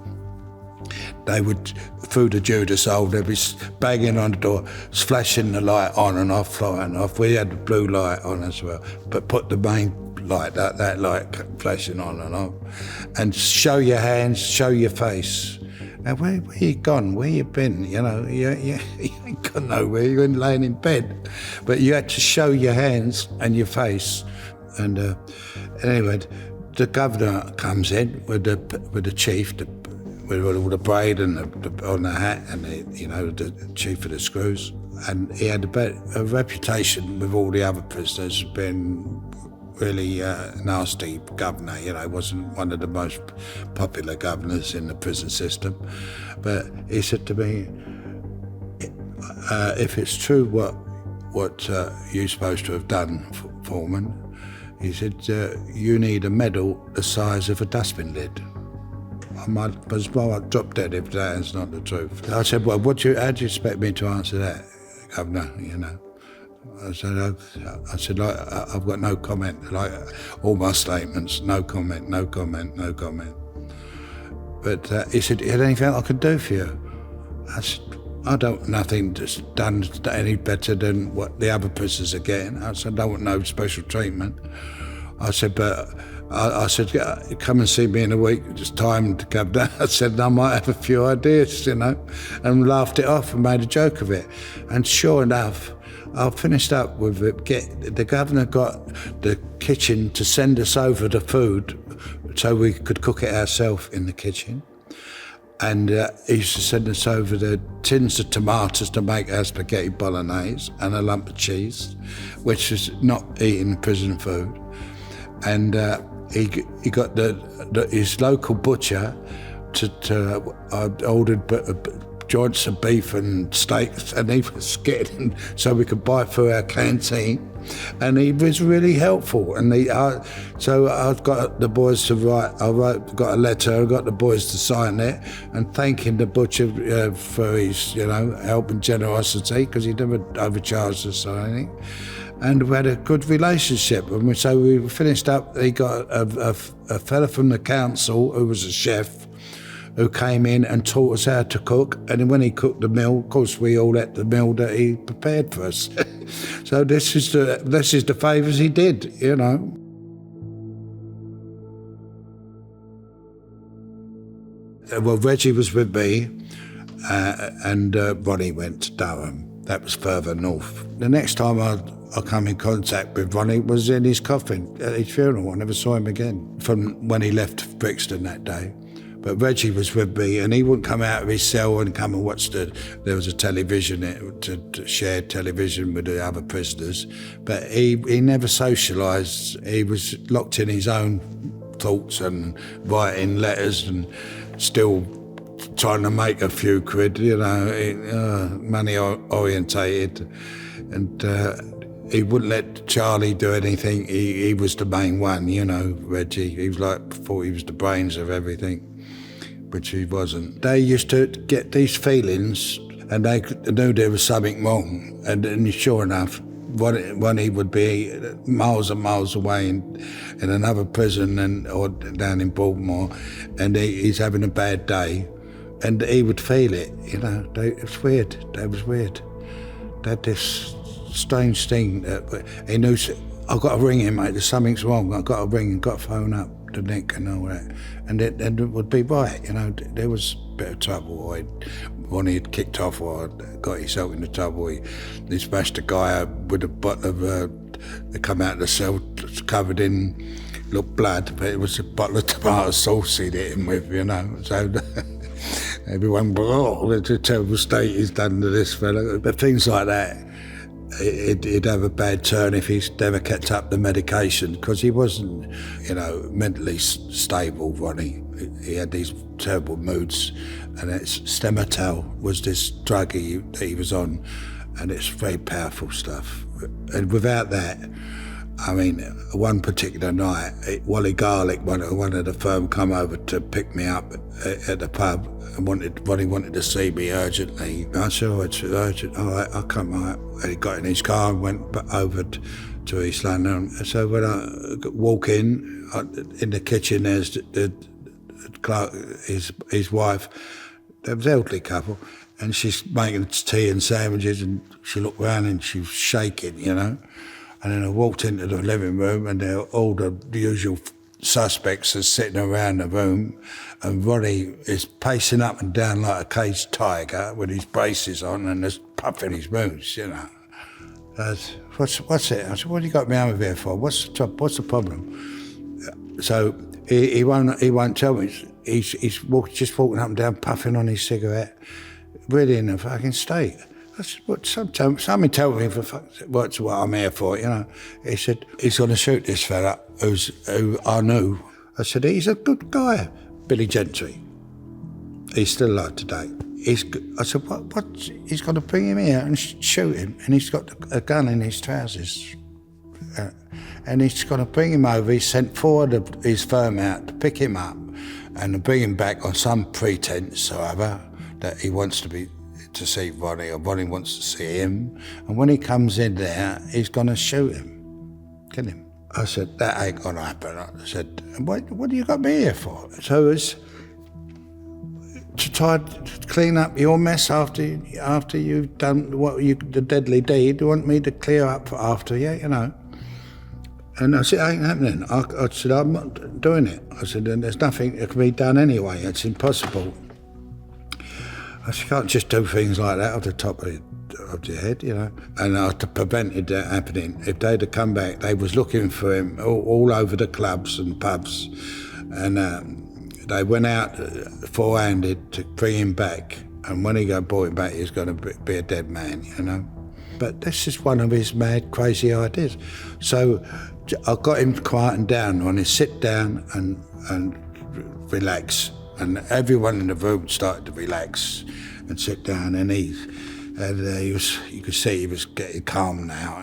they would, through the Judas hole, they'd be banging on the door, flashing the light on and off, flying off. We had the blue light on as well, but put the main light, that light flashing on and off. And show your hands, show your face. Now, where you gone? Where you been? You know, you ain't gone nowhere. You're laying in bed. But you had to show your hands and your face. And anyway, the governor comes in with the chief, with all the braid and on the hat, and the chief of the screws. And he had a reputation with all the other prisoners, being really nasty governor. You know, wasn't one of the most popular governors in the prison system. But he said to me, if it's true what you're supposed to have done, Foreman, he said, you need a medal the size of a dustbin lid. I might as well drop dead if that is not the truth. I said, well, how do you expect me to answer that, Governor, you know? I said, I've got no comment, like all my statements, no comment, no comment, no comment. But he said, is there anything I could do for you? I said, I don't, nothing that's done any better than what the other prisoners are getting. I said, I don't want no special treatment. I said, but I said, come and see me in a week, just time to come down. I said, I might have a few ideas, you know, and laughed it off and made a joke of it. And sure enough, I finished up with it. The governor got the kitchen to send us over the food so we could cook it ourselves in the kitchen. And he used to send us over the tins of tomatoes to make our spaghetti bolognese and a lump of cheese, which is not eating prison food. And he got his local butcher to ordered joints of beef and steaks, and he was getting so we could buy through our canteen, and he was really helpful. And so I've got the boys to write. Got a letter. I got the boys to sign it and thanking the butcher for his, help and generosity, because he never overcharged us or anything. And we had a good relationship. And so we finished up. He got a fella from the council who was a chef, who came in and taught us how to cook. And when he cooked the meal, of course, we all ate the meal that he prepared for us. So this is the favours he did, you know. Well, Reggie was with me, and Ronnie went to Durham. That was further north. The next time I come in contact with Ronnie was in his coffin at his funeral. I never saw him again from when he left Brixton that day. But Reggie was with me, and he wouldn't come out of his cell and come and watch there was a television, to share television with the other prisoners. But he never socialised. He was locked in his own thoughts and writing letters and still trying to make a few quid, money orientated. And he wouldn't let Charlie do anything. He was the main one, Reggie. He was thought he was the brains of everything, which he wasn't. They used to get these feelings, and they knew there was something wrong. And sure enough, one he would be miles and miles away in another prison or down in Baltimore, and he's having a bad day, and he would feel it. It was weird. That was weird. That this strange thing that he knew. I've got to ring him, mate. There's something's wrong. I've got to ring him. Got to phone up to Nick and all that, and it would be right. There was a bit of trouble. Ronnie had kicked off or got himself into trouble. He smashed a guy up with a bottle of. They come out of the cell covered in blood, but it was a bottle of tomato sauce he'd hit him with. So everyone, it's a terrible state he's done to this fella. But things like that. he'd have a bad turn if he's never kept up the medication, because he wasn't, mentally stable, Ronnie. He had these terrible moods, and it's Stemetel was this drug that he was on, and it's very powerful stuff. And without that, one particular night, Wally Garlick, one of the firm, come over to pick me up at the pub and Ronnie wanted to see me urgently. I said, oh, it's urgent. All right, I'll come. Right. And he got in his car and went over to East London. So when I walk in the kitchen, there's Clark, his wife. There was an elderly couple, and she's making tea and sandwiches, and she looked round and she was shaking, And then I walked into the living room, and all the usual suspects are sitting around the room, and Ronnie is pacing up and down like a caged tiger with his braces on and just puffing his moons, What's it? I said, what have you got me over here for? What's the problem? So he won't tell me. He's just walking up and down, puffing on his cigarette, really in a fucking state. I said, somebody tell me what I'm here for, He said, he's going to shoot this fella who I knew. I said, he's a good guy, Billy Gentry. He's still alive today. I said, what? He's going to bring him here and shoot him, and he's got a gun in his trousers. And he's going to bring him over. He sent 4 of his firm out to pick him up and to bring him back on some pretense or other that he wants to see Ronnie, or Ronnie wants to see him. And when he comes in there, he's going to shoot him, kill him. I said, that ain't going to happen. I said, what do you got me here for? So it's to try to clean up your mess after you've done the deadly deed. You want me to clear up after you, And I said, it ain't happening. I said, I'm not doing it. I said, and there's nothing that can be done anyway. It's impossible. I said, you can't just do things like that off the top of your head, And I prevented that happening. If they'd have come back, they was looking for him all over the clubs and pubs. And they went out four-handed to bring him back. And when he brought him back, he was going to be a dead man, But this is one of his mad, crazy ideas. So I got him quieting down on his sit down and relax. And everyone in the room started to relax and sit down, and you could see he was getting calm now.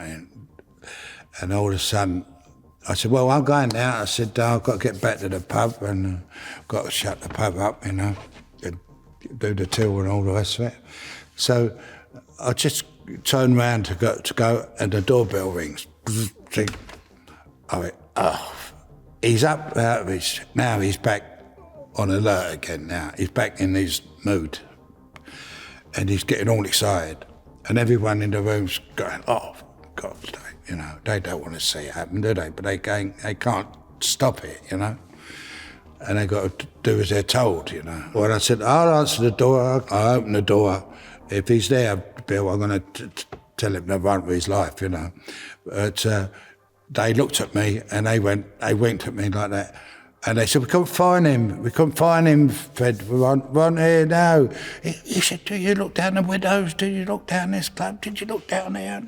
And all of a sudden, I said, well, I'm going now. I said, I've got to get back to the pub and got to shut the pub up, and do the till and all the rest of it. So I just turned round to go, and the doorbell rings. I went, oh, he's up out of his, now he's back on alert again now. He's back in his mood. And he's getting all excited. And everyone in the room's going, oh, for God's sake, they don't want to see it happen, do they? But they can't stop it, And they got to do as they're told, Well, I said, I'll answer the door, I'll open the door. If he's there, Bill, I'm going to tell him to run for his life, But they looked at me and they winked at me like that. And they said, we couldn't find him, Fred. We weren't here now. He said, do you look down the windows? Do you look down this club? Did you look down there?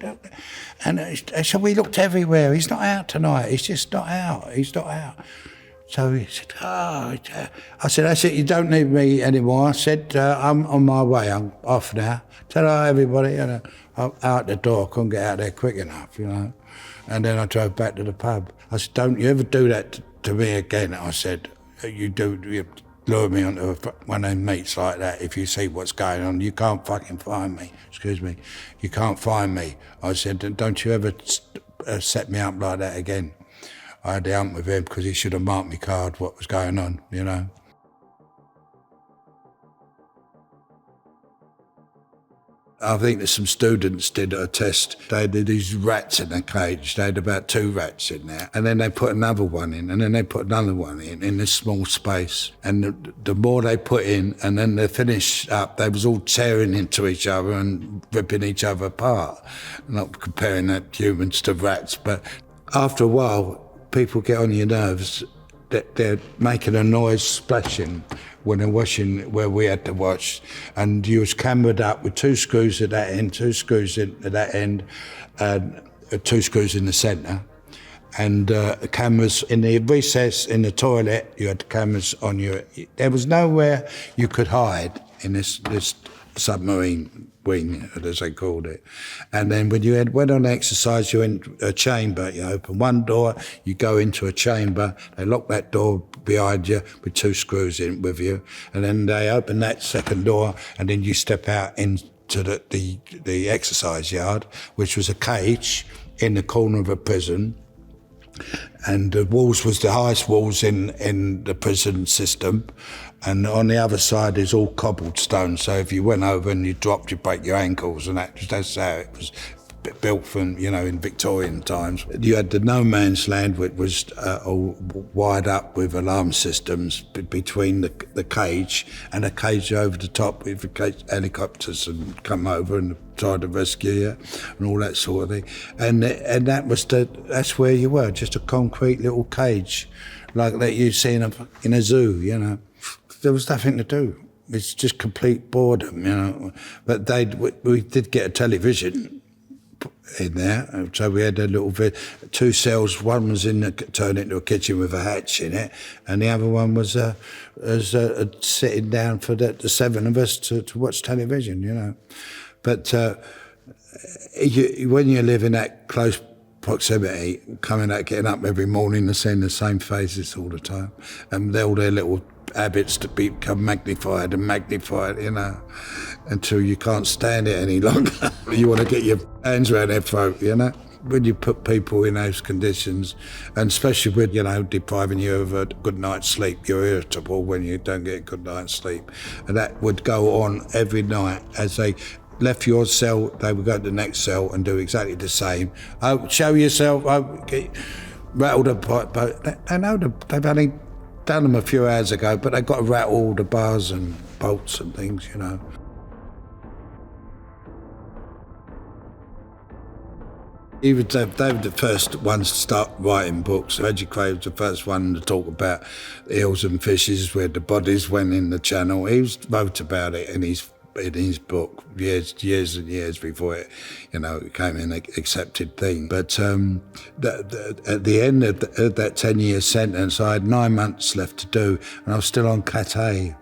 And they said, we looked everywhere. He's not out tonight. He's just not out. He's not out. So he said, I said, that's it, you don't need me anymore. I said, I'm on my way. I'm off now. Tell everybody, I'm out the door. Couldn't get out there quick enough, And then I drove back to the pub. I said, don't you ever do that to me again. I said, you lure me onto one of them meets like that. If you see what's going on, you can't fucking find me. Excuse me. You can't find me. I said, don't you ever set me up like that again. I had the hump with him because he should have marked me card what was going on, I think that some students did a test. They did these rats in a cage. They had about 2 rats in there. And then they put another one in, and then they put another one in this small space. And the more they put in, and then they finished up, they was all tearing into each other and ripping each other apart. Not comparing that humans to rats, but after a while, people get on your nerves they're making a noise splashing when they're washing where we had to wash, and you was cambered up with 2 screws at that end, 2 screws at that end, and 2 screws in the centre, and cameras in the recess in the toilet. You had the cameras on you. There was nowhere you could hide in this submarine wing, as they called it. And then when you went on exercise, you went a chamber. You open one door, you go into a chamber. They lock that door behind you with 2 screws in with you, and then they open that second door, and then you step out into the exercise yard, which was a cage in the corner of a prison. And the walls was the highest walls in the prison system, and on the other side is all cobbled stone, so if you went over and you dropped, you'd break your ankles, and that's how it was built from, in Victorian times. You had the no man's land, which was all wired up with alarm systems between the cage and a cage over the top, if helicopters and come over and try to rescue you and all that sort of thing. And that's where you were, just a concrete little cage like that you see in a zoo, There was nothing to do. It's just complete boredom, But we did get a television in there, so we had a little 2 cells. One was turned into a kitchen with a hatch in it, and the other one was sitting down for the 7 of us to watch television, But when you live in that close proximity, getting up every morning and seeing the same faces all the time, and all their little habits to become magnified, until you can't stand it any longer. You want to get your hands around their throat, When you put people in those conditions, and especially with, depriving you of a good night's sleep, you're irritable when you don't get a good night's sleep. And that would go on every night. As they left your cell, they would go to the next cell and do exactly the same. Oh, show yourself, rattle the pipe. I know they've only done them a few hours ago, but they've got to rattle all the bars and bolts and things, They were the first ones to start writing books. Reggie Kray was the first one to talk about eels and fishes, where the bodies went in the channel. He wrote about it in his book years and years before it, became an accepted thing. But at the end of that 10-year sentence, I had 9 months left to do, and I was still on Cat A.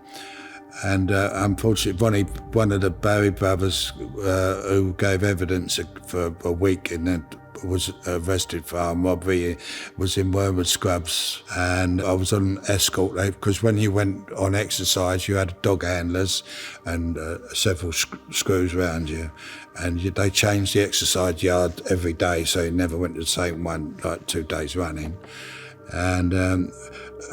And unfortunately, Ronnie, one of the Barry brothers, who gave evidence for a week and was arrested for armed robbery, was in Wormwood Scrubs, and I was on escort, because when you went on exercise, you had dog handlers and several screws around you, and they changed the exercise yard every day, so you never went to the same one, like 2 days running. And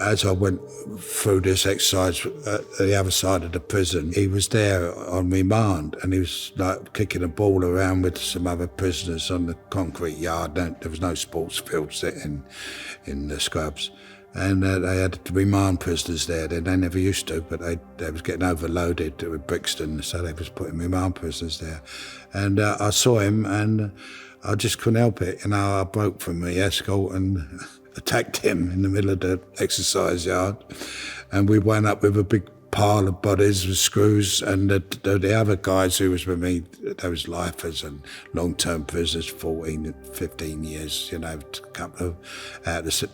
as I went through this exercise at the other side of the prison, he was there on remand, and he was like kicking a ball around with some other prisoners on the concrete yard. There was no sports fields in the Scrubs. And they had remand prisoners there. They never used to, but they was getting overloaded with Brixton, so they was putting remand prisoners there. And I saw him, and I just couldn't help it. I broke from the escort and attacked him in the middle of the exercise yard, and we wound up with a big pile of bodies with screws, and the other guys who was with me, they was lifers and long-term prisoners, 14, 15 years, a couple of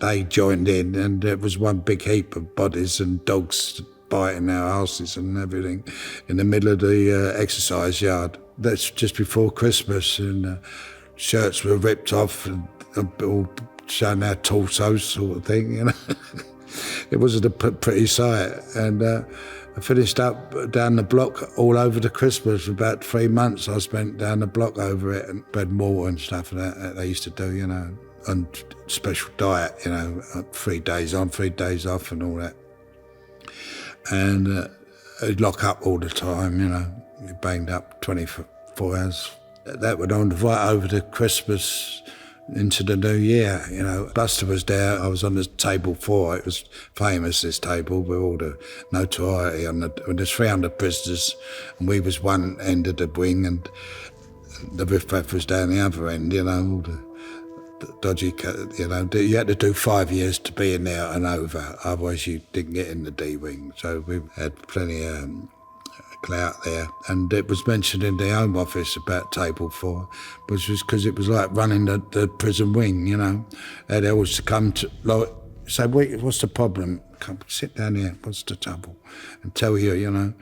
they joined in, and it was one big heap of bodies and dogs biting our houses and everything in the middle of the exercise yard. That's just before Christmas, and shirts were ripped off and all showing our torsos, sort of thing, It wasn't a pretty sight. And I finished up down the block all over the Christmas. For about 3 months I spent down the block over it, and bread and water and stuff that they used to do, on special diet, 3 days on, 3 days off and all that. And they'd lock up all the time, we banged up 24 hours. That went on right over the Christmas into the new year, Buster was there. I was on the table 4. It was famous, this table, with all the notoriety on there's 300 prisoners, and we was one end of the wing, and the riff-raff was down the other end, all the dodgy, you know. You had to do 5 years to be in there and over, otherwise you didn't get in the D wing. So we had plenty of clout there, and it was mentioned in the Home Office about Table 4, which was because it was like running the prison wing, you know. They'd always come to, like, say, what's the problem? Come sit down here, what's the trouble? And tell you, you know.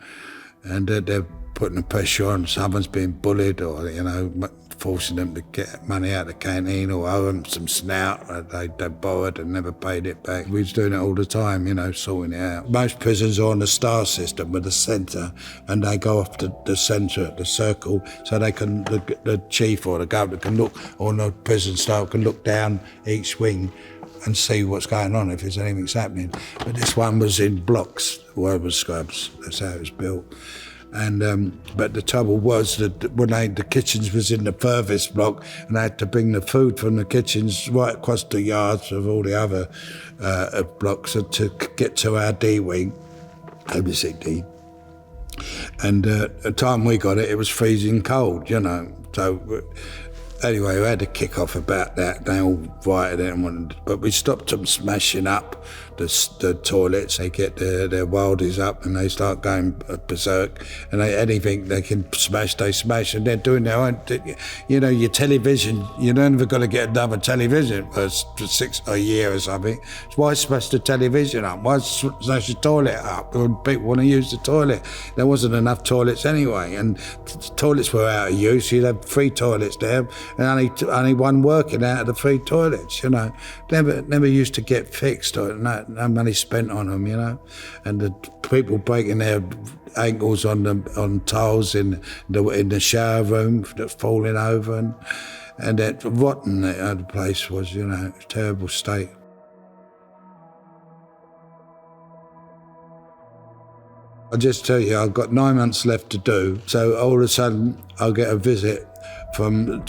And they're putting the pressure on, someone's being bullied, or, you know, forcing them to get money out of the canteen or owe them some snout that they borrowed and never paid it back. We was doing it all the time, you know, sorting it out. Most prisons are on the star system with the centre, and they go off to the centre, the circle, so they can, the chief or the governor can look, or the prison staff can look down each wing and see what's going on, if there's anything's happening. But this one was in blocks, Woven Scrubs, that's how it was built. And but the trouble was that when the kitchens was in the furthest block, and I had to bring the food from the kitchens right across the yards of all the other blocks to get to our D wing, OBCD. And the time we got it, it was freezing cold, you know. So anyway, we had to kick off about that. They all righted it, but we stopped them smashing up the toilets. They get their wildies up and they start going berserk, and anything they can smash, they smash, and they're doing their own, you know, your television, you're never going to get another television for 6 a year or something. So why smash the television up? Why smash the toilet up? When people want to use the toilet. There wasn't enough toilets anyway, and toilets were out of use. You'd have 3 toilets there, and only one working out of the 3 toilets, you know. Never used to get fixed, or no money spent on them, you know. And the people breaking their ankles on tiles in the shower room, falling over, and that rotten the place was, you know, terrible state. I just tell you, I've got 9 months left to do, so all of a sudden I'll get a visit and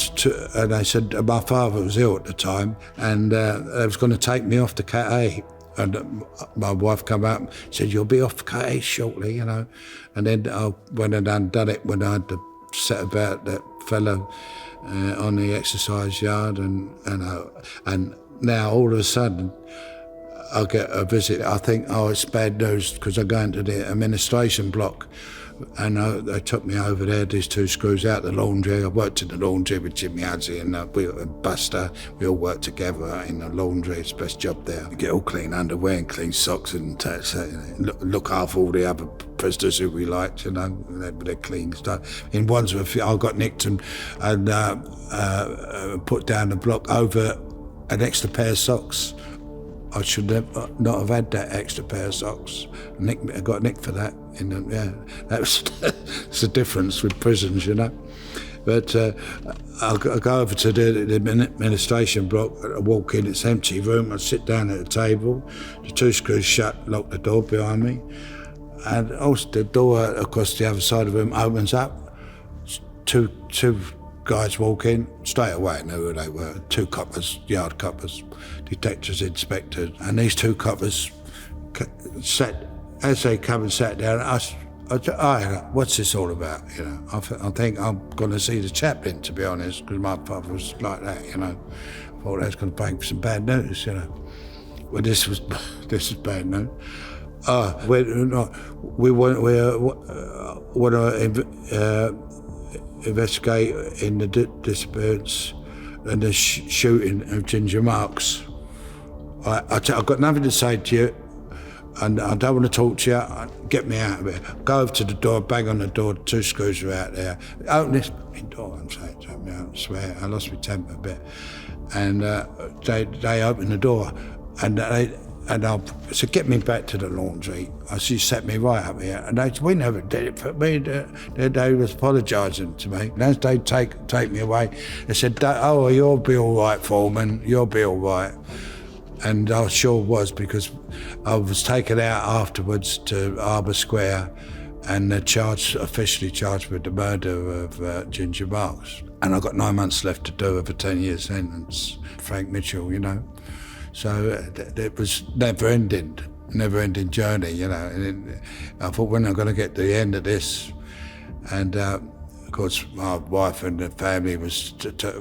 they said my father was ill at the time, and they was going to take me off to Cat A. And my wife come up and said, "You'll be off Cat A shortly," you know. And then I went and done it when I had to set about that fellow on the exercise yard, and now all of a sudden I get a visit. I think, oh, it's bad news, because I go into the administration block. And they took me over there, these 2 screws out the laundry. I worked in the laundry with Jimmy Hudson and Buster. We all worked together in the laundry. It's the best job there. You get all clean underwear and clean socks and look after all the other prisoners who we liked, you know, with their clean stuff. In Wandsworth, I got nicked and put down the block over an extra pair of socks. I should not have had that extra pair of socks. I got nicked for that. That was it's the difference with prisons, you know. But I'll go over to the administration block. I walk in, it's empty room. I sit down at the table. The 2 screws shut, lock the door behind me, and also the door across the other side of the room opens up. Two guys walk in, straight away I knew who they were. 2 coppers, yard coppers, detectives, inspectors, and these 2 coppers sat, as they come and sat down, I what's this all about, you know? I think I'm going to see the chaplain, to be honest, because my father was like that, you know. I thought I was going to bring some bad news, you know. Well, this is bad news. We want to investigate in the disappearance and the shooting of Ginger Marks. I've got nothing to say to you, and I don't want to talk to you. Get me out of here. Go over to the door, bang on the door, 2 screws are out there. Open this door, I'm saying to him, I swear, I lost my temper a bit. And they opened the door, and I said, "Get me back to the laundry." She set me right up here, and we never did it for me. They was apologising to me. And as they take me away, they said, "Oh, you'll be all right, Foreman. You'll be all right." And I sure was, because I was taken out afterwards to Harbour Square, and officially charged with the murder of Ginger Marks. And I got 9 months left to do of a 10-year sentence. Frank Mitchell, you know. So it was never-ending journey, you know. And I thought, when am I going to get to the end of this? And of course, my wife and the family was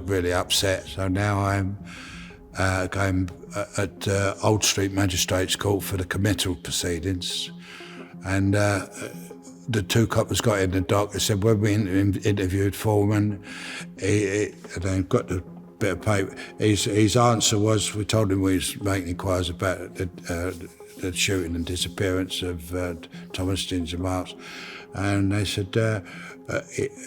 really upset. So now I'm came at Old Street Magistrates Court for the committal proceedings, and the two coppers got in the dock. They said when we interviewed Foreman, and they got the bit of paper. His answer was, we told him we was making inquiries about the shooting and disappearance of Thomas Ginger Marks, and they said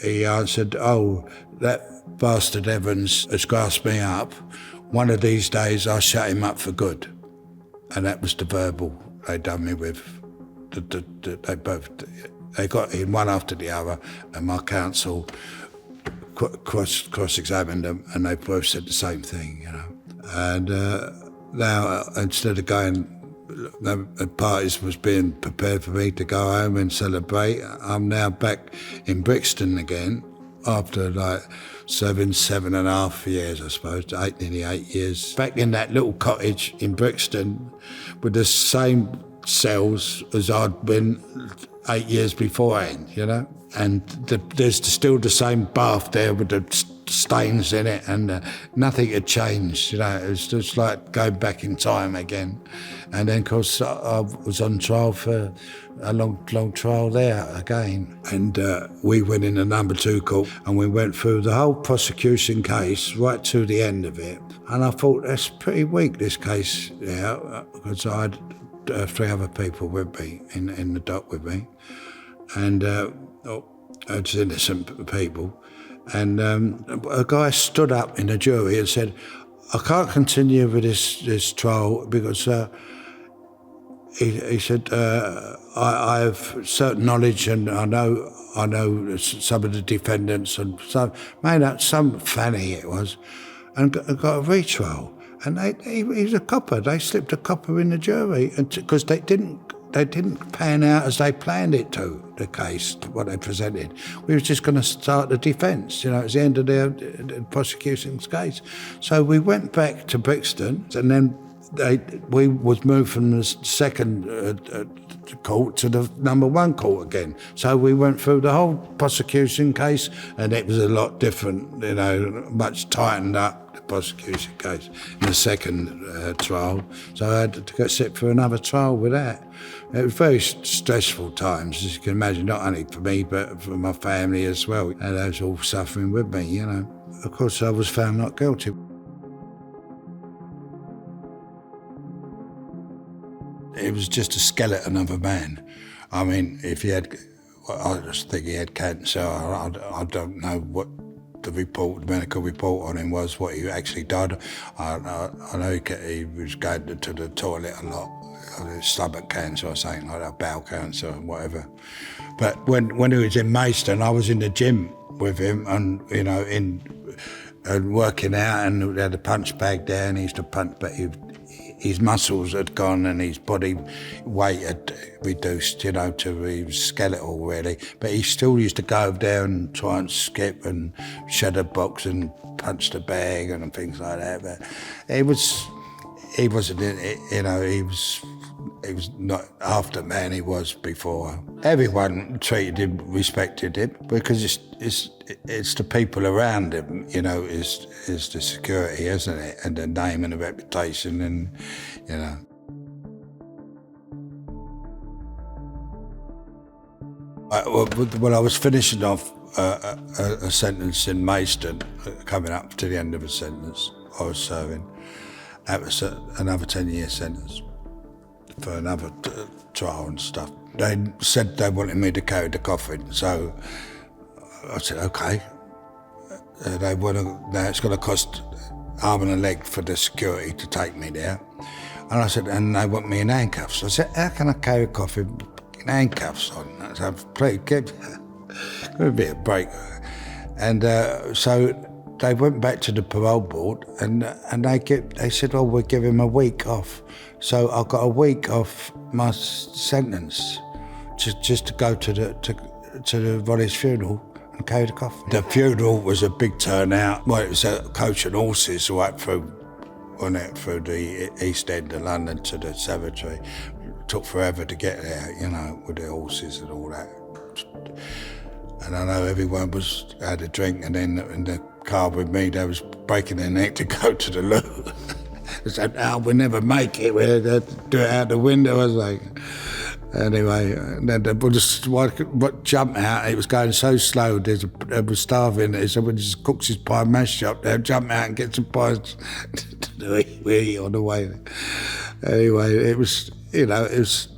he answered, "Oh, that bastard Evans has grasped me up. One of these days I'll shut him up for good." And that was the verbal they done me with. They got in one after the other, and my counsel cross-examined them, and they both said the same thing, you know. And now, instead of going, the parties was being prepared for me to go home and celebrate, I'm now back in Brixton again, after like serving 7.5 years, I suppose, nearly 8 years. Back in that little cottage in Brixton with the same cells as I'd been 8 years beforehand, you know. And there's still the same bath there with the stains in it, and nothing had changed, you know. It was just like going back in time again. And then, of course, I was on trial for a long trial there again. And we went in the number 2 court, and we went through the whole prosecution case right to the end of it. And I thought, that's pretty weak, this case, yeah, because I had 3 other people with me in the dock with me. And it's innocent people. And a guy stood up in the jury and said, "I can't continue with this trial because," he said, I have certain knowledge, and I know some of the defendants, and some fanny it was, and got a retrial. And he was a copper. They slipped a copper in the jury, because they didn't pan out as they planned it to, the case, what they presented. We were just going to start the defence, you know, it was the end of the prosecution's case. So we went back to Brixton, and then we was moved from the second court to the number 1 court again. So we went through the whole prosecution case, and it was a lot different, you know, much tightened up, the prosecution case, in the second trial. So I had to go sit for another trial with that. It was very stressful times, as you can imagine, not only for me, but for my family as well. And they was all suffering with me, you know. Of course, I was found not guilty. It was just a skeleton of a man. I mean, if he had, I just think he had cancer. I don't know what the medical report on him was, what he actually died. I know he was going to the toilet a lot, stomach cancer or something like that, bowel cancer or whatever. But when he was in Maidstone, I was in the gym with him, and you know, and working out, and we had a punch bag there, and he used to punch, but his muscles had gone and his body weight had reduced, you know, to his skeletal really. But he still used to go over there and try and skip and shadow box and punch the bag and things like that. But he wasn't, you know, he was not half the man he was before. Everyone treated him, respected him, because it's the people around him, you know, is the security, isn't it? And the name and the reputation, and, you know. Well, I was finishing off a sentence in Maidstone, coming up to the end of a sentence I was serving. That was another 10-year sentence for another trial and stuff. They said they wanted me to carry the coffin, so I said, okay. Now it's going to cost arm and a leg for the security to take me there. And I said, and they want me in handcuffs. I said, how can I carry a coffin in handcuffs on? I said, please, give me a bit of break. And so they went back to the parole board, and they said, oh, we'll give him a week off. So I got a week off my sentence just to go to the Ronnie's funeral and carry the coffin. The funeral was a big turnout. Well, it was a coach and horses right through the east end of London to the cemetery. It took forever to get there, you know, with the horses and all that. And I know everyone had a drink, and then in the car with me, they was breaking their neck to go to the loo. I said, "Oh, we'll never make it. We'll do it out the window." I was like, anyway, and then we just jumped out. It was going so slow. They were starving. He said, "We'll just cook his pie mash shop there, jump out and get some pies to eat on the way." Anyway, it was, it was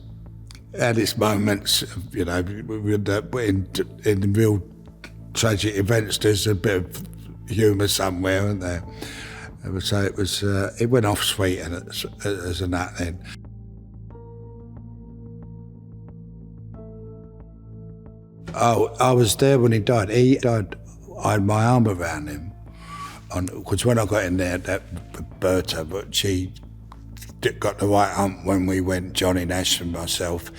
had its moments, in real tragic events. There's a bit of humour somewhere, isn't there? So it went off sweet as a nut then. Oh, I was there when he died. He died, I had my arm around him, because when I got in there, that Berta, but she got the right hump when we went, Johnny Nash and myself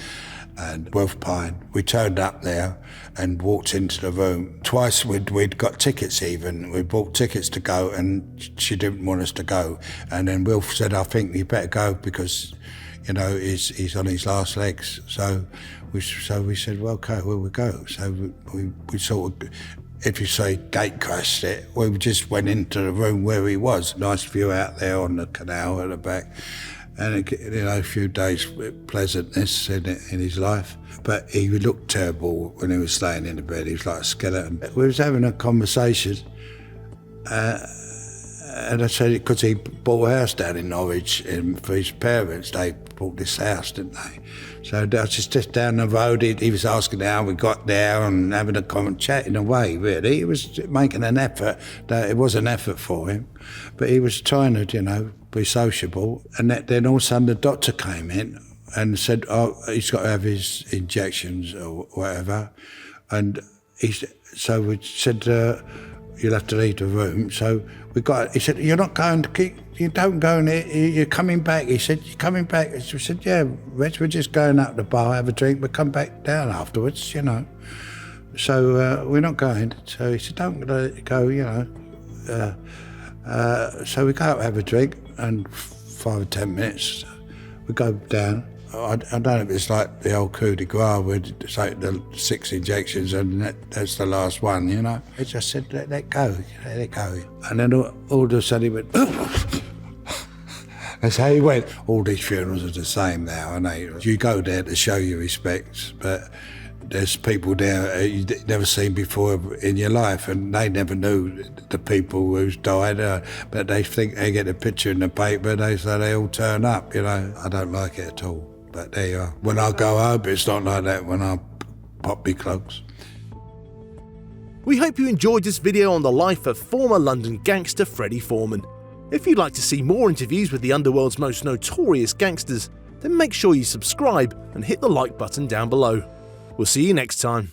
and Wolf Pine. We turned up there and walked into the room. Twice we'd got tickets even. We bought tickets to go and she didn't want us to go. And then Wilf said, "I think you better go because, he's on his last legs." So we said, "Well, okay, we'll go." So we sort of, if you say gate crashed it, we just went into the room where he was. Nice view out there on the canal at the back. And a few days pleasantness in his life. But he looked terrible when he was laying in the bed. He was like a skeleton. We was having a conversation, and I said, because he bought a house down in Norwich for his parents. They bought this house, didn't they? So I was just down the road. He was asking how we got there and having a comment, chatting away, really. He was making an effort. It was an effort for him. But he was trying to, be sociable. And then all of a sudden the doctor came in and said, "Oh, he's got to have his injections or whatever." And so we said, "You'll have to leave the room." So he said, "You're not going to keep, you don't go in here, you're coming back." He said, "You're coming back?" We said, "Yeah, Reg, we're just going up to the bar, have a drink, we'll come back down afterwards, So we're not going." So he said, "Don't let it go, So we go up, have a drink, and 5 or 10 minutes, we go down. I don't know if it's like the old coup de grace where you take the 6 injections and that's the last one, I just said, let it go. And then all of a sudden he went, that's how he went. All these funerals are the same now, and you go there to show your respects, but there's people there you've never seen before in your life, and they never knew the people who's died, but they think they get a picture in the paper, they all turn up, I don't like it at all, but there you are. When I go home, it's not like that when I pop my clogs.
We hope you enjoyed this video on the life of former London gangster Freddie Foreman. If you'd like to see more interviews with the Underworld's most notorious gangsters, then make sure you subscribe and hit the like button down below. We'll see you next time.